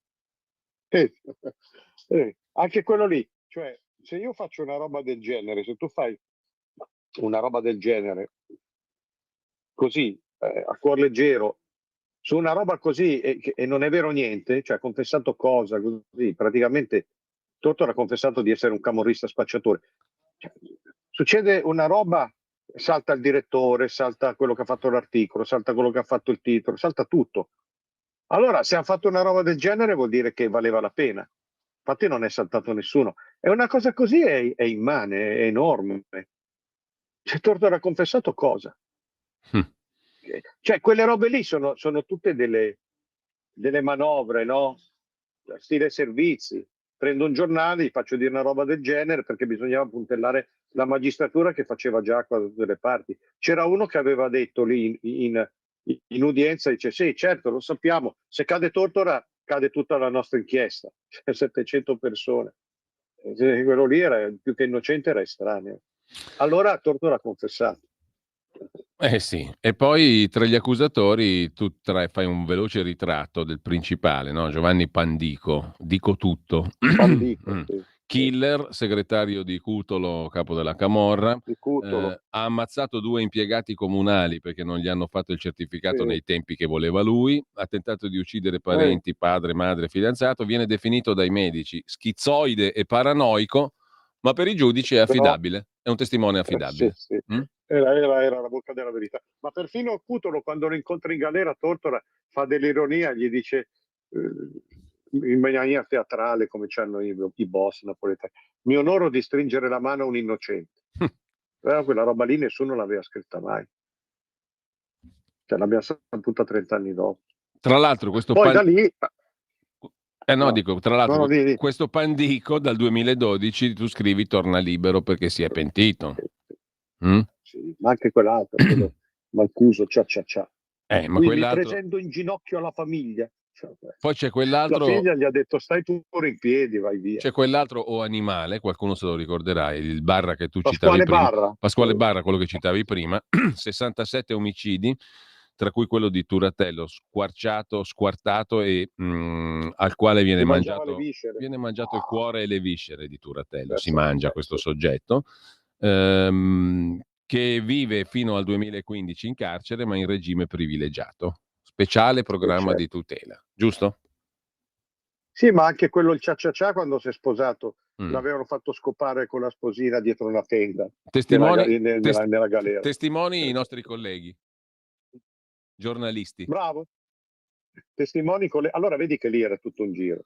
Anche quello lì, cioè se io faccio una roba del genere, se tu fai una roba del genere così a cuor leggero su una roba così e non è vero niente, cioè ha confessato cosa così, praticamente Tortora ha confessato di essere un camorrista spacciatore. Cioè, succede una roba, salta il direttore, salta quello che ha fatto l'articolo, salta quello che ha fatto il titolo, salta tutto. Allora, se ha fatto una roba del genere vuol dire che valeva la pena. Infatti non è saltato nessuno. E una cosa così è immane, è enorme. Cioè, Tortora ha confessato cosa? Cioè, quelle robe lì sono tutte delle manovre, no? Stile servizi. Prendo un giornale, gli faccio dire una roba del genere perché bisognava puntellare la magistratura che faceva già da tutte le parti. C'era uno che aveva detto lì in udienza, dice sì, certo, lo sappiamo, se cade Tortora cade tutta la nostra inchiesta, 700 persone. Quello lì era più che innocente, era estraneo. Allora Tortora ha confessato. Sì, e poi tra gli accusatori tu fai un veloce ritratto del principale, no? Giovanni Pandico, dico tutto, Pandico, sì. killer, segretario di Cutolo, capo della Camorra, Di Cutolo. ha ammazzato 2 impiegati comunali perché non gli hanno fatto il certificato Sì. nei tempi che voleva lui, ha tentato di uccidere parenti, padre, madre, fidanzato, viene definito dai medici schizoide e paranoico, ma per i giudici è affidabile, è un testimone affidabile. Sì. Mm? Era la bocca della verità. Ma perfino Cutolo, quando lo incontra in galera, Tortora fa dell'ironia, gli dice in maniera teatrale, come c'hanno i boss napoletani: mi onoro di stringere la mano a un innocente. Però quella roba lì nessuno l'aveva scritta mai. Cioè, l'abbiamo saputa 30 anni dopo. Tra l'altro questo Poi da lì... dico, tra l'altro, di. questo Pandico dal 2012 tu scrivi torna libero perché si è pentito. Sì, ma anche quell'altro, quello Mancuso, cia. Ma Quindi quell'altro... presento in ginocchio alla famiglia. Poi c'è quell'altro... La figlia gli ha detto stai pure in piedi, vai via. C'è quell'altro O Animale, qualcuno se lo ricorderà, il Barra che tu Pasquale citavi prima. Barra. Pasquale Barra, quello che citavi prima, 67 omicidi, tra cui quello di Turatello, squartato e al quale viene mangiato il cuore e le viscere di Turatello. Si mangia questo soggetto, che vive fino al 2015 in carcere, ma in regime privilegiato. Speciale programma di tutela, giusto? Sì, ma anche quello il cia quando si è sposato l'avevano fatto scopare con la sposina dietro una tenda nella galera. Testimoni i nostri colleghi giornalisti. Bravo. Testimoni allora vedi che lì era tutto un giro.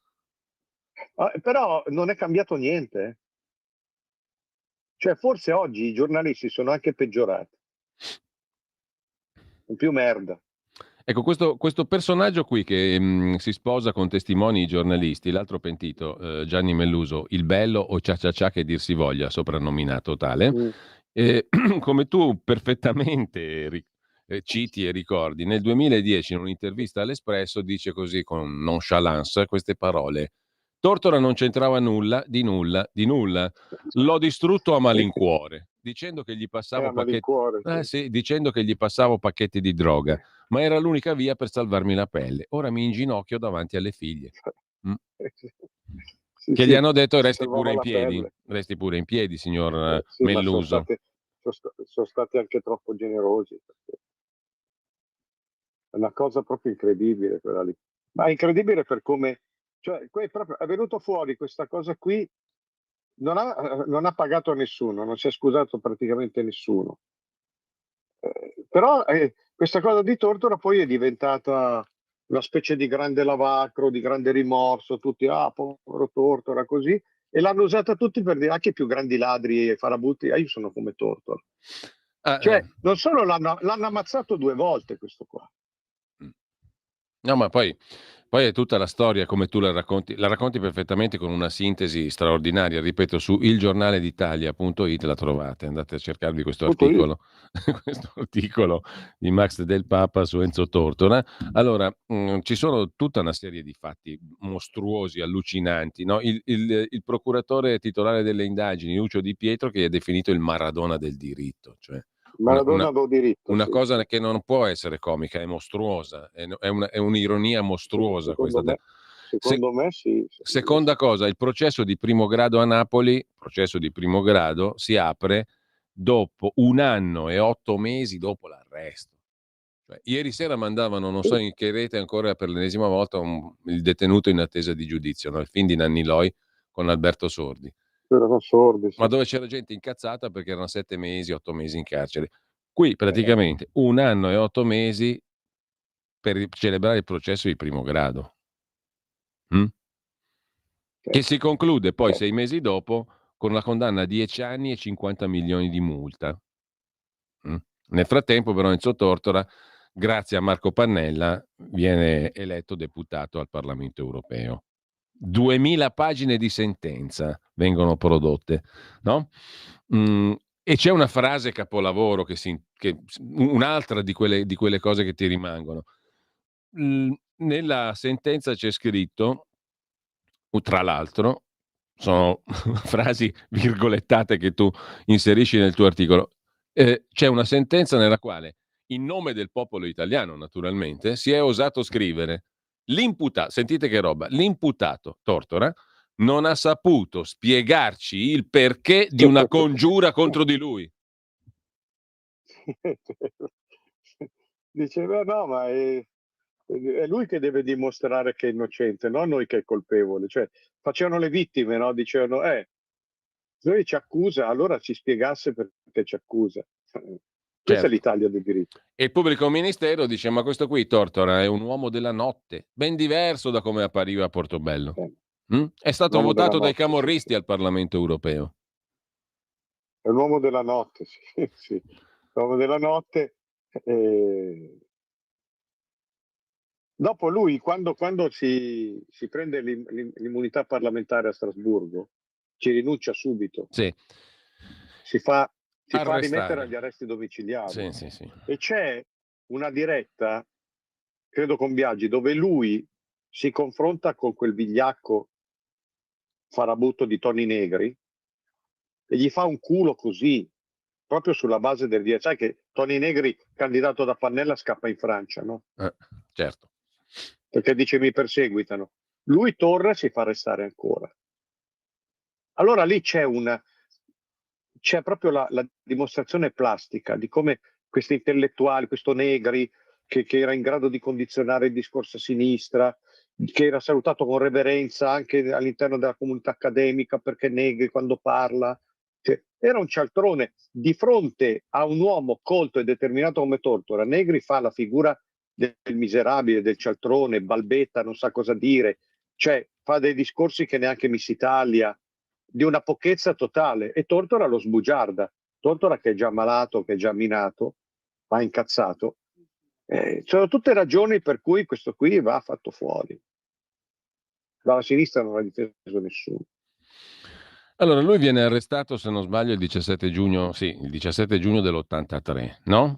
Però non è cambiato niente. Cioè forse oggi i giornalisti sono anche peggiorati. Più merda. Ecco, questo personaggio qui che si sposa con testimoni giornalisti, l'altro pentito, Gianni Melluso, il bello o cia che dir si voglia, soprannominato tale, come tu perfettamente citi e ricordi, nel 2010 in un'intervista all'Espresso dice così con nonchalance queste parole: Tortora non c'entrava nulla, di nulla, l'ho distrutto a malincuore, dicendo che gli passavo dicendo che gli passavo pacchetti di droga, ma era l'unica via per salvarmi la pelle. Ora mi inginocchio davanti alle figlie. Che gli hanno detto resti pure in piedi, signor Melluso. Sono stati anche troppo generosi. È una cosa proprio incredibile quella lì. Ma incredibile per come... Cioè, proprio, è venuto fuori questa cosa qui, non ha pagato a nessuno, non si è scusato praticamente nessuno. Però questa cosa di Tortora poi è diventata una specie di grande lavacro, di grande rimorso, tutti, povero Tortora, così, e l'hanno usata tutti per dire anche i più grandi ladri e farabutti, io sono come Tortora. Cioè, non solo l'hanno ammazzato 2 volte questo qua. No, ma poi è tutta la storia come tu la racconti perfettamente con una sintesi straordinaria, ripeto, su ilgiornaleditalia.it la trovate, andate a cercarvi questo articolo di Max Del Papa su Enzo Tortora. Allora, ci sono tutta una serie di fatti mostruosi, allucinanti, no? Il procuratore titolare delle indagini, Lucio Di Pietro, che è definito il Maradona del diritto, cioè una cosa che non può essere comica, è mostruosa, è un'ironia mostruosa. Secondo me sì. Seconda cosa, il processo di primo grado a Napoli, si apre dopo 1 anno e 8 mesi dopo l'arresto. Cioè, ieri sera mandavano, non so in che rete ancora per l'ennesima volta, il detenuto in attesa di giudizio, no? Il film di Nanni Loi con Alberto Sordi. Ma dove c'era gente incazzata perché erano 7 mesi, 8 mesi in carcere. Qui praticamente 1 anno e 8 mesi per celebrare il processo di primo grado. Che si conclude poi 6 mesi dopo con la condanna a 10 anni e 50 milioni di multa. Nel frattempo però Enzo Tortora, grazie a Marco Pannella, viene eletto deputato al Parlamento europeo. 2000 pagine di sentenza vengono prodotte, no? E c'è una frase capolavoro un'altra di quelle cose che ti rimangono. Nella sentenza c'è scritto, tra l'altro, sono frasi virgolettate che tu inserisci nel tuo articolo, c'è una sentenza nella quale, in nome del popolo italiano naturalmente, si è osato scrivere sentite che roba, l'imputato Tortora non ha saputo spiegarci il perché di una congiura contro di lui. Diceva no, ma è lui che deve dimostrare che è innocente, non noi che è colpevole. Cioè, facevano le vittime, no? Dicevano, lui ci accusa, allora ci spiegasse perché ci accusa. Questa è Certo. l'Italia del diritto. E il pubblico ministero dice: ma questo qui, Tortora, è un uomo della notte, ben diverso da come appariva a Portobello. È stato L'uomo della votato dai notte, camorristi sì. al Parlamento europeo. È l'uomo della notte, sì, sì. L'uomo della notte. Dopo lui, quando si prende l'immunità parlamentare a Strasburgo, ci rinuncia subito. Sì. Si fa rimettere Arrestare. agli arresti domiciliari. Sì, sì, sì. E c'è una diretta, credo con Biagi, dove lui si confronta con quel vigliacco farabutto di Toni Negri e gli fa un culo così, proprio sulla base del dire, sai che Toni Negri, candidato da Pannella, scappa in Francia, no? Certo. Perché dice mi perseguitano. Lui torna e si fa arrestare ancora. Allora lì c'è proprio la dimostrazione plastica di come questi intellettuali, questo Negri, che era in grado di condizionare il discorso a sinistra, che era salutato con reverenza anche all'interno della comunità accademica, perché Negri quando parla, cioè, era un cialtrone. Di fronte a un uomo colto e determinato come Tortora, Negri fa la figura del miserabile, del cialtrone, balbetta, non sa cosa dire, cioè fa dei discorsi che neanche Miss Italia, di una pochezza totale, e Tortora lo sbugiarda. Tortora, che è già malato, che è già minato, va incazzato. Sono tutte ragioni per cui questo qui va fatto fuori. Dalla sinistra non ha difeso nessuno. Allora, lui viene arrestato, se non sbaglio, il 17 giugno, sì, il 17 giugno dell'83, no?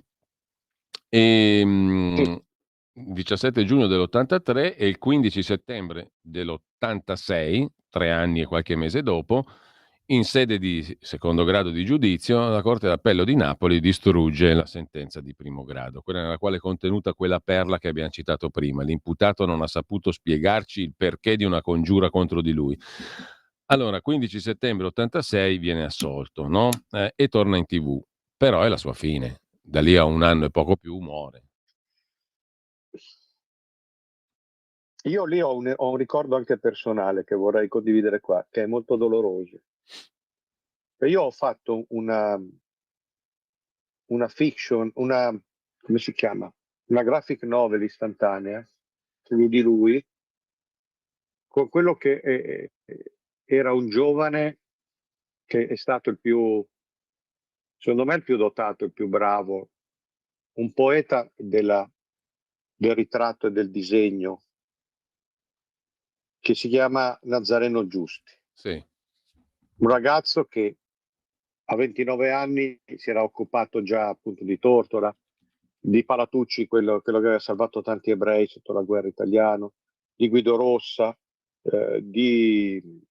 Sì. 17 giugno dell'83 e il 15 settembre dell'86, 3 anni e qualche mese dopo, in sede di secondo grado di giudizio, la Corte d'Appello di Napoli distrugge la sentenza di primo grado, quella nella quale è contenuta quella perla che abbiamo citato prima. L'imputato non ha saputo spiegarci il perché di una congiura contro di lui. Allora, 15 settembre 86 viene assolto, no? E torna in TV, però è la sua fine. Da lì a un anno e poco più muore. Io lì ho un ricordo anche personale che vorrei condividere qua, che è molto doloroso. Io ho fatto una fiction, come si chiama? Una graphic novel istantanea su di lui, con quello che era un giovane che è stato secondo me il più dotato, il più bravo, un poeta del ritratto e del disegno, che si chiama Nazareno Giusti. Sì. Un ragazzo che a 29 anni si era occupato già appunto di Tortora, di Palatucci, quello che aveva salvato tanti ebrei sotto la guerra italiana, di Guido Rossa, di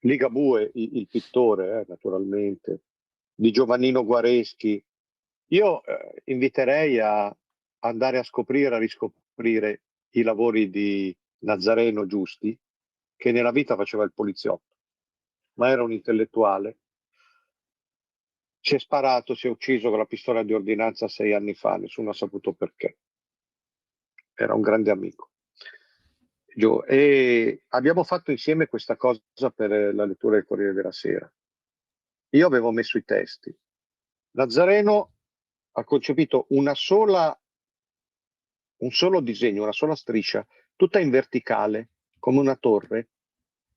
Ligabue, il pittore, naturalmente, di Giovannino Guareschi. Io inviterei a andare a scoprire, a riscoprire i lavori di Nazareno Giusti, che nella vita faceva il poliziotto, ma era un intellettuale. Si è sparato, si è ucciso con la pistola di ordinanza 6 anni fa, nessuno ha saputo perché. Era un grande amico. E abbiamo fatto insieme questa cosa per la lettura del Corriere della Sera. Io avevo messo i testi. Nazareno ha concepito un solo disegno, una sola striscia, tutta in verticale, come una torre,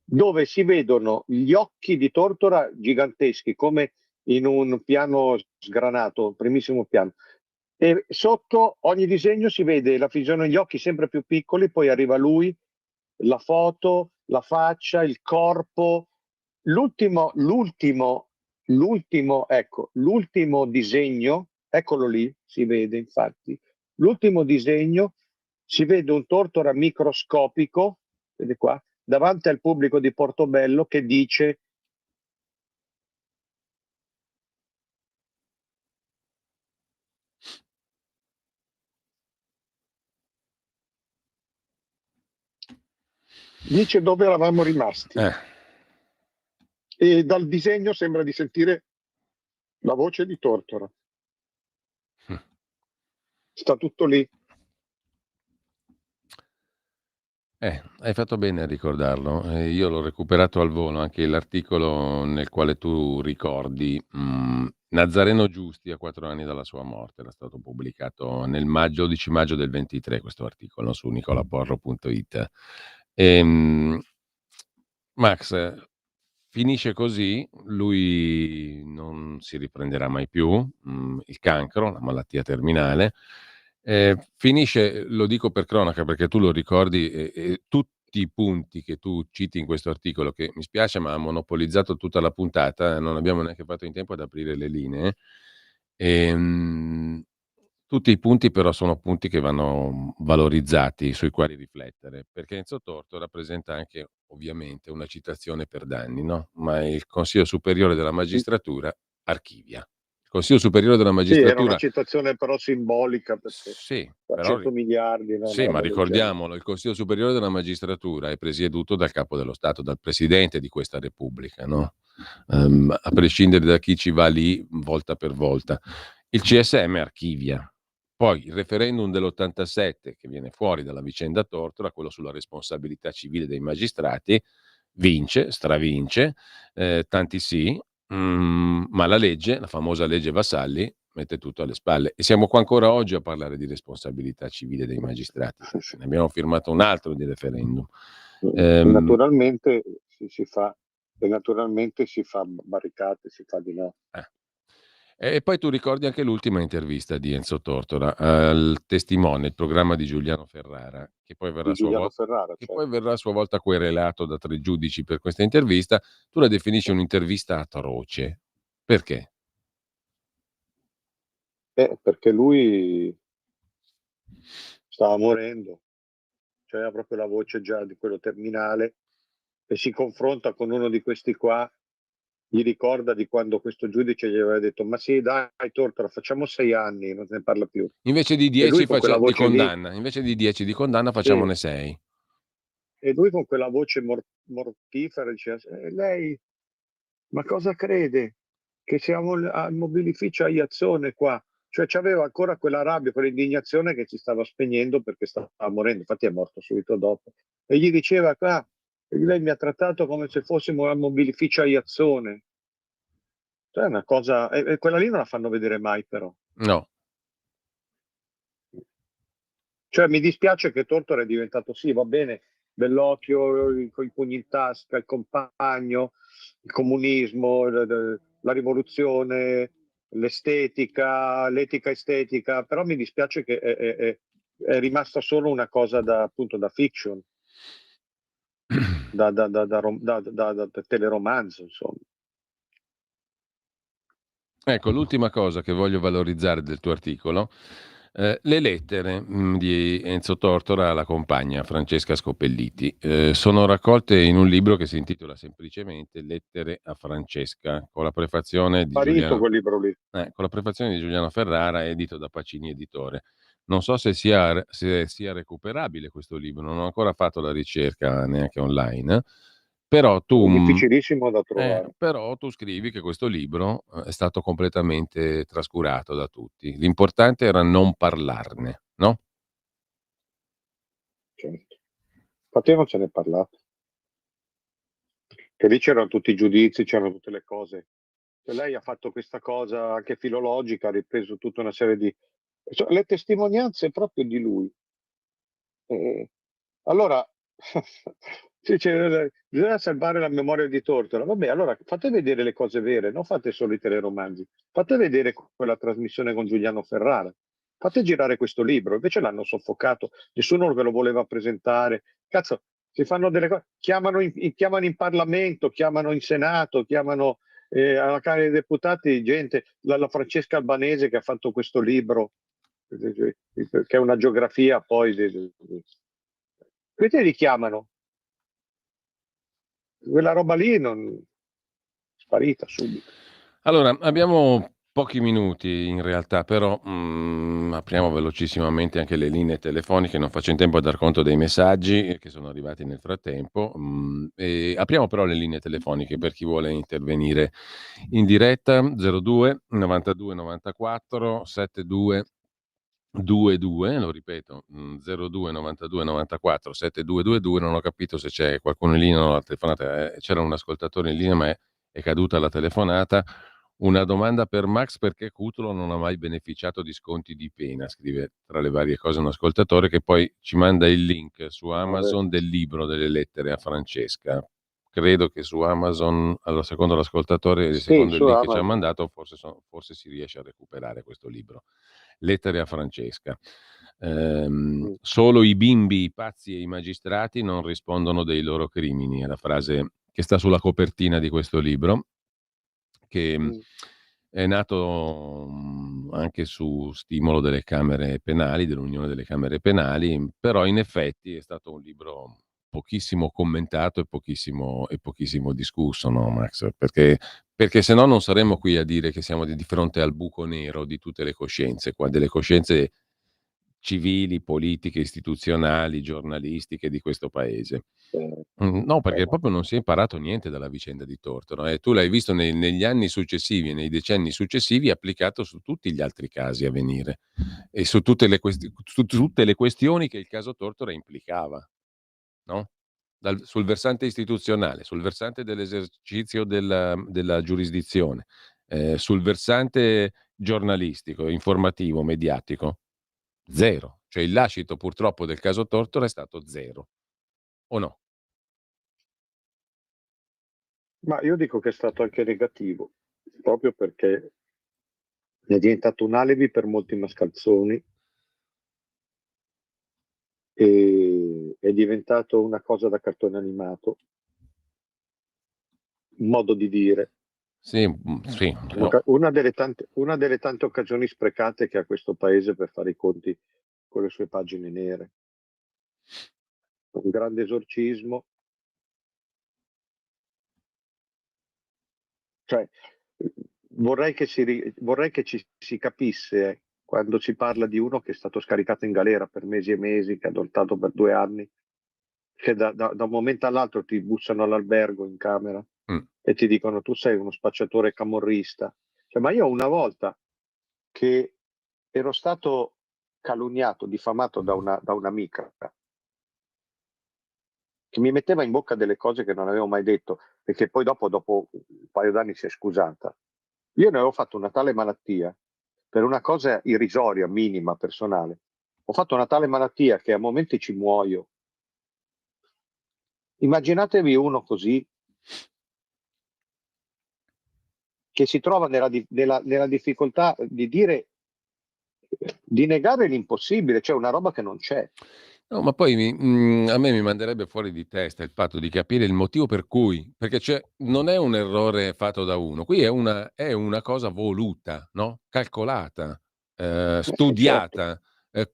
dove si vedono gli occhi di Tortora giganteschi, come in un piano sgranato, primissimo piano. E sotto ogni disegno si vede la fisionomia, gli occhi sempre più piccoli, poi arriva lui, la foto, la faccia, il corpo. L'ultimo disegno, eccolo lì, si vede infatti, l'ultimo disegno, si vede un Tortora microscopico, vede qua, davanti al pubblico di Portobello, che dice: dove eravamo rimasti. e dal disegno sembra di sentire la voce di Tortora. Sta tutto lì. Hai fatto bene a ricordarlo. Io l'ho recuperato al volo, anche l'articolo nel quale tu ricordi Nazareno Giusti a 4 anni dalla sua morte. Era stato pubblicato nel 12 maggio del 23 questo articolo su nicolaporro.it. Max, finisce così, lui non si riprenderà mai più, il cancro, la malattia terminale. Finisce, lo dico per cronaca perché tu lo ricordi, e tutti i punti che tu citi in questo articolo, che mi spiace ma ha monopolizzato tutta la puntata, non abbiamo neanche fatto in tempo ad aprire le linee. Tutti i punti però sono punti che vanno valorizzati, sui quali riflettere, perché Enzo Torto rappresenta anche ovviamente una citazione per danni, no? Ma il Consiglio Superiore della Magistratura archivia. Il Consiglio Superiore della Sì, era una Magistratura citazione però simbolica, perché sì, da però 100 miliardi, no? sì, Una ma roba del genere. ricordiamolo, il Consiglio Superiore della Magistratura è presieduto dal Capo dello Stato, dal Presidente di questa Repubblica, no? A prescindere da chi ci va lì volta per volta. Il CSM archivia. Poi il referendum dell'87, che viene fuori dalla vicenda Tortora, quello sulla responsabilità civile dei magistrati, vince, stravince, tanti sì, ma la legge, la famosa legge Vassalli, mette tutto alle spalle. E siamo qua ancora oggi a parlare di responsabilità civile dei magistrati. Ne abbiamo firmato un altro di referendum. Naturalmente si fa, e naturalmente si fa barricate, si fa di no. E poi tu ricordi anche l'ultima intervista di Enzo Tortora al Testimone, il programma di Giuliano Ferrara, che poi verrà Di Giuliano Ferrara, che cioè. poi verrà a sua volta querelato da 3 giudici per questa intervista. Tu la definisci un'intervista atroce. Perché? Perché lui stava morendo, cioè aveva proprio la voce già di quello terminale, e si confronta con uno di questi qua, gli ricorda di quando questo giudice gli aveva detto: ma sì, dai, Tortora, facciamo 6 anni, non se ne parla più. Invece di E lui 10 con quella di voce lì, condanna, invece di 10 di condanna sì, facciamone 6. e lui con quella voce mortifera diceva: lei, ma cosa crede? Che siamo al mobilificio a Iazzone qua? Cioè c'aveva ancora quella rabbia, quell'indignazione che ci stava spegnendo perché stava morendo, infatti è morto subito dopo. E gli diceva: lei mi ha trattato come se fossimo al mobilificio a Iazzone. Cioè è una cosa, e quella lì non la fanno vedere mai però. No. Cioè mi dispiace che Tortora è diventato, sì, va bene, bell'occhio, con i pugni in tasca, il compagno, il comunismo, la rivoluzione, l'estetica, l'etica estetica, però mi dispiace che è rimasta solo una cosa appunto da fiction, da teleromanzo, insomma. Ecco, l'ultima cosa che voglio valorizzare del tuo articolo, le lettere di Enzo Tortora alla compagna Francesca Scopelliti sono raccolte in un libro che si intitola semplicemente Lettere a Francesca, con la prefazione di Sparito Giuliano, quel libro lì. con la prefazione di Giuliano Ferrara, edito da Pacini Editore. Non so se sia recuperabile questo libro, non ho ancora fatto la ricerca neanche online, però È difficilissimo da trovare. però tu scrivi che questo libro è stato completamente trascurato da tutti. L'importante era non parlarne, no? Certo. Infatti non se ne è parlato. Che lì c'erano tutti i giudizi, c'erano tutte le cose. Cioè, lei ha fatto questa cosa anche filologica, ha ripreso tutta una serie di... cioè, le testimonianze proprio di lui. Allora, bisogna salvare la memoria di Tortora. Vabbè, allora fate vedere le cose vere, non fate solo i teleromanzi. Fate vedere quella trasmissione con Giuliano Ferrara. Fate girare questo libro. Invece l'hanno soffocato, nessuno ve lo voleva presentare. Cazzo, si fanno delle cose, chiamano in Parlamento, chiamano in Senato, chiamano alla Camera dei Deputati gente, la Francesca Albanese che ha fatto questo libro, che è una geografia poi questi li chiamano, quella roba lì non sparita subito. Allora, abbiamo Pochi minuti in realtà, però apriamo velocissimamente anche le linee telefoniche, non faccio in tempo a dar conto dei messaggi che sono arrivati nel frattempo. E apriamo però le linee telefoniche per chi vuole intervenire in diretta. 02 92 94 72 22, lo ripeto, 02 92 94 7222. Non ho capito se c'è qualcuno in linea o la telefonata. C'era un ascoltatore in linea, ma è caduta la telefonata. Una domanda per Max: perché Cutolo non ha mai beneficiato di sconti di pena? Scrive tra le varie cose un ascoltatore, che poi ci manda il link su Amazon del libro delle lettere a Francesca. Credo che su Amazon, allora, secondo l'ascoltatore, Sì, secondo il su link che ci ha Amazon. mandato, forse si riesce a recuperare questo libro. Lettere a Francesca. Solo i bimbi, i pazzi e i magistrati non rispondono dei loro crimini, è la frase che sta sulla copertina di questo libro, che è nato anche su stimolo delle Camere Penali, dell'Unione delle Camere Penali, però in effetti è stato un libro pochissimo commentato e pochissimo discusso, no, Max? Perché se no non saremmo qui a dire che siamo di fronte al buco nero di tutte le coscienze, qua, delle coscienze civili, politiche, istituzionali, giornalistiche di questo paese. No, perché proprio non si è imparato niente dalla vicenda di Tortora, e tu l'hai visto negli anni successivi, nei decenni successivi, applicato su tutti gli altri casi a venire e su tutte le questioni che il caso Tortora implicava, no? Sul versante istituzionale, sul versante dell'esercizio della giurisdizione, sul versante giornalistico, informativo, mediatico, zero. Cioè il lascito purtroppo del caso Tortora è stato zero, o no? Ma io dico che è stato anche negativo, proprio perché è diventato un alibi per molti mascalzoni e è diventato una cosa da cartone animato, un modo di dire. Sì, sì. No. Una delle tante occasioni sprecate che ha questo paese per fare i conti con le sue pagine nere. Un grande esorcismo. Cioè, vorrei che ci si capisse quando si parla di uno che è stato scaricato in galera per mesi e mesi, che ha adottato per 2 anni, che da un momento all'altro ti bussano all'albergo in camera e ti dicono tu sei uno spacciatore camorrista. Cioè, ma io una volta che ero stato calunniato, diffamato da un'amica che mi metteva in bocca delle cose che non avevo mai detto, perché poi dopo un paio d'anni si è scusata. Io ne avevo fatto una tale malattia, per una cosa irrisoria, minima, personale. Ho fatto una tale malattia che a momenti ci muoio. Immaginatevi uno così, che si trova nella difficoltà di dire, di negare l'impossibile, cioè una roba che non c'è. No, ma poi a me mi manderebbe fuori di testa il fatto di capire il motivo per cui, perché non è un errore fatto da uno, qui è una cosa voluta, no? Calcolata, studiata,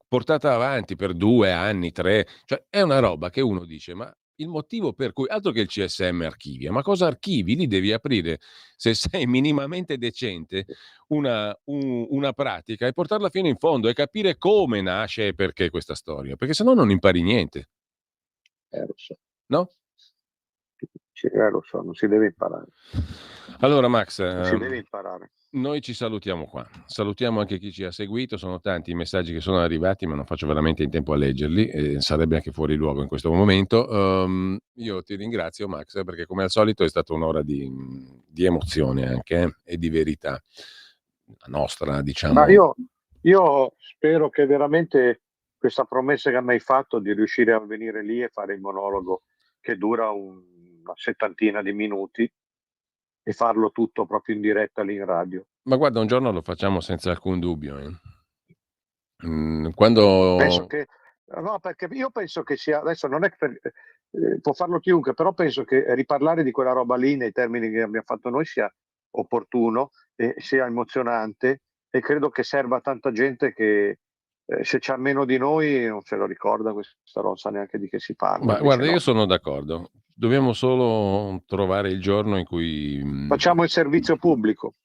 portata avanti per 2 anni, 3, cioè è una roba che uno dice, ma il motivo per cui, altro che il CSM archivia, ma cosa archivi? Lì devi aprire, se sei minimamente decente, una pratica e portarla fino in fondo e capire come nasce e perché questa storia, perché sennò non impari niente. Lo so. No? Lo so, non si deve imparare. Allora Max, si deve imparare. Noi ci salutiamo qua. Salutiamo anche chi ci ha seguito, sono tanti i messaggi che sono arrivati, ma non faccio veramente in tempo a leggerli, e sarebbe anche fuori luogo in questo momento. Io ti ringrazio Max, perché come al solito è stata un'ora di emozione anche e di verità. La nostra, diciamo. Ma io spero che veramente questa promessa che mi hai fatto di riuscire a venire lì e fare il monologo che dura una 70 di minuti e farlo tutto proprio in diretta lì in radio. Ma guarda, un giorno lo facciamo senza alcun dubbio. Quando... No, perché io penso che sia, adesso non è che può farlo chiunque, però penso che riparlare di quella roba lì nei termini che abbiamo fatto noi sia opportuno e sia emozionante, e credo che serva a tanta gente che se c'ha meno di noi non se lo ricorda questa non sa neanche di che si parla. Ma guarda, io sono d'accordo, dobbiamo solo trovare il giorno in cui facciamo il servizio pubblico.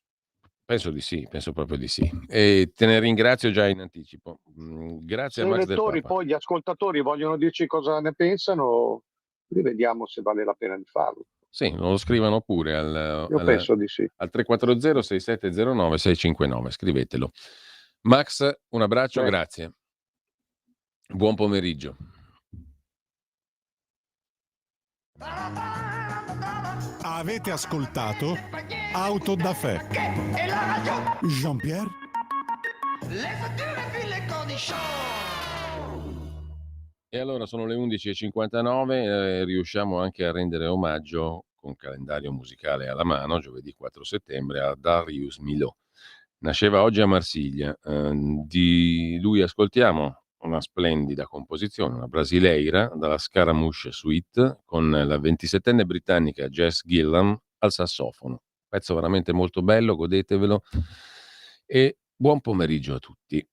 Penso di sì, penso proprio di sì. E te ne ringrazio già in anticipo. Grazie Se a i Max del lettori, Papa. poi gli ascoltatori vogliono dirci cosa ne pensano, rivediamo se vale la pena di farlo. Sì, non lo scrivano pure Io penso di sì. al 340 6709 659, scrivetelo. Max, un abbraccio, Beh. grazie. Buon pomeriggio. Avete ascoltato Auto da Fè. Et la radio, Jean-Pierre? les voitures et puis les cornichons. E allora sono le 11.59, riusciamo anche a rendere omaggio, con calendario musicale alla mano, giovedì 4 settembre, a Darius Milhaud. Nasceva oggi a Marsiglia. Di lui ascoltiamo una splendida composizione, una brasileira, dalla Scaramouche Suite, con la 27enne britannica Jess Gillam al sassofono. Pezzo veramente molto bello, godetevelo e buon pomeriggio a tutti.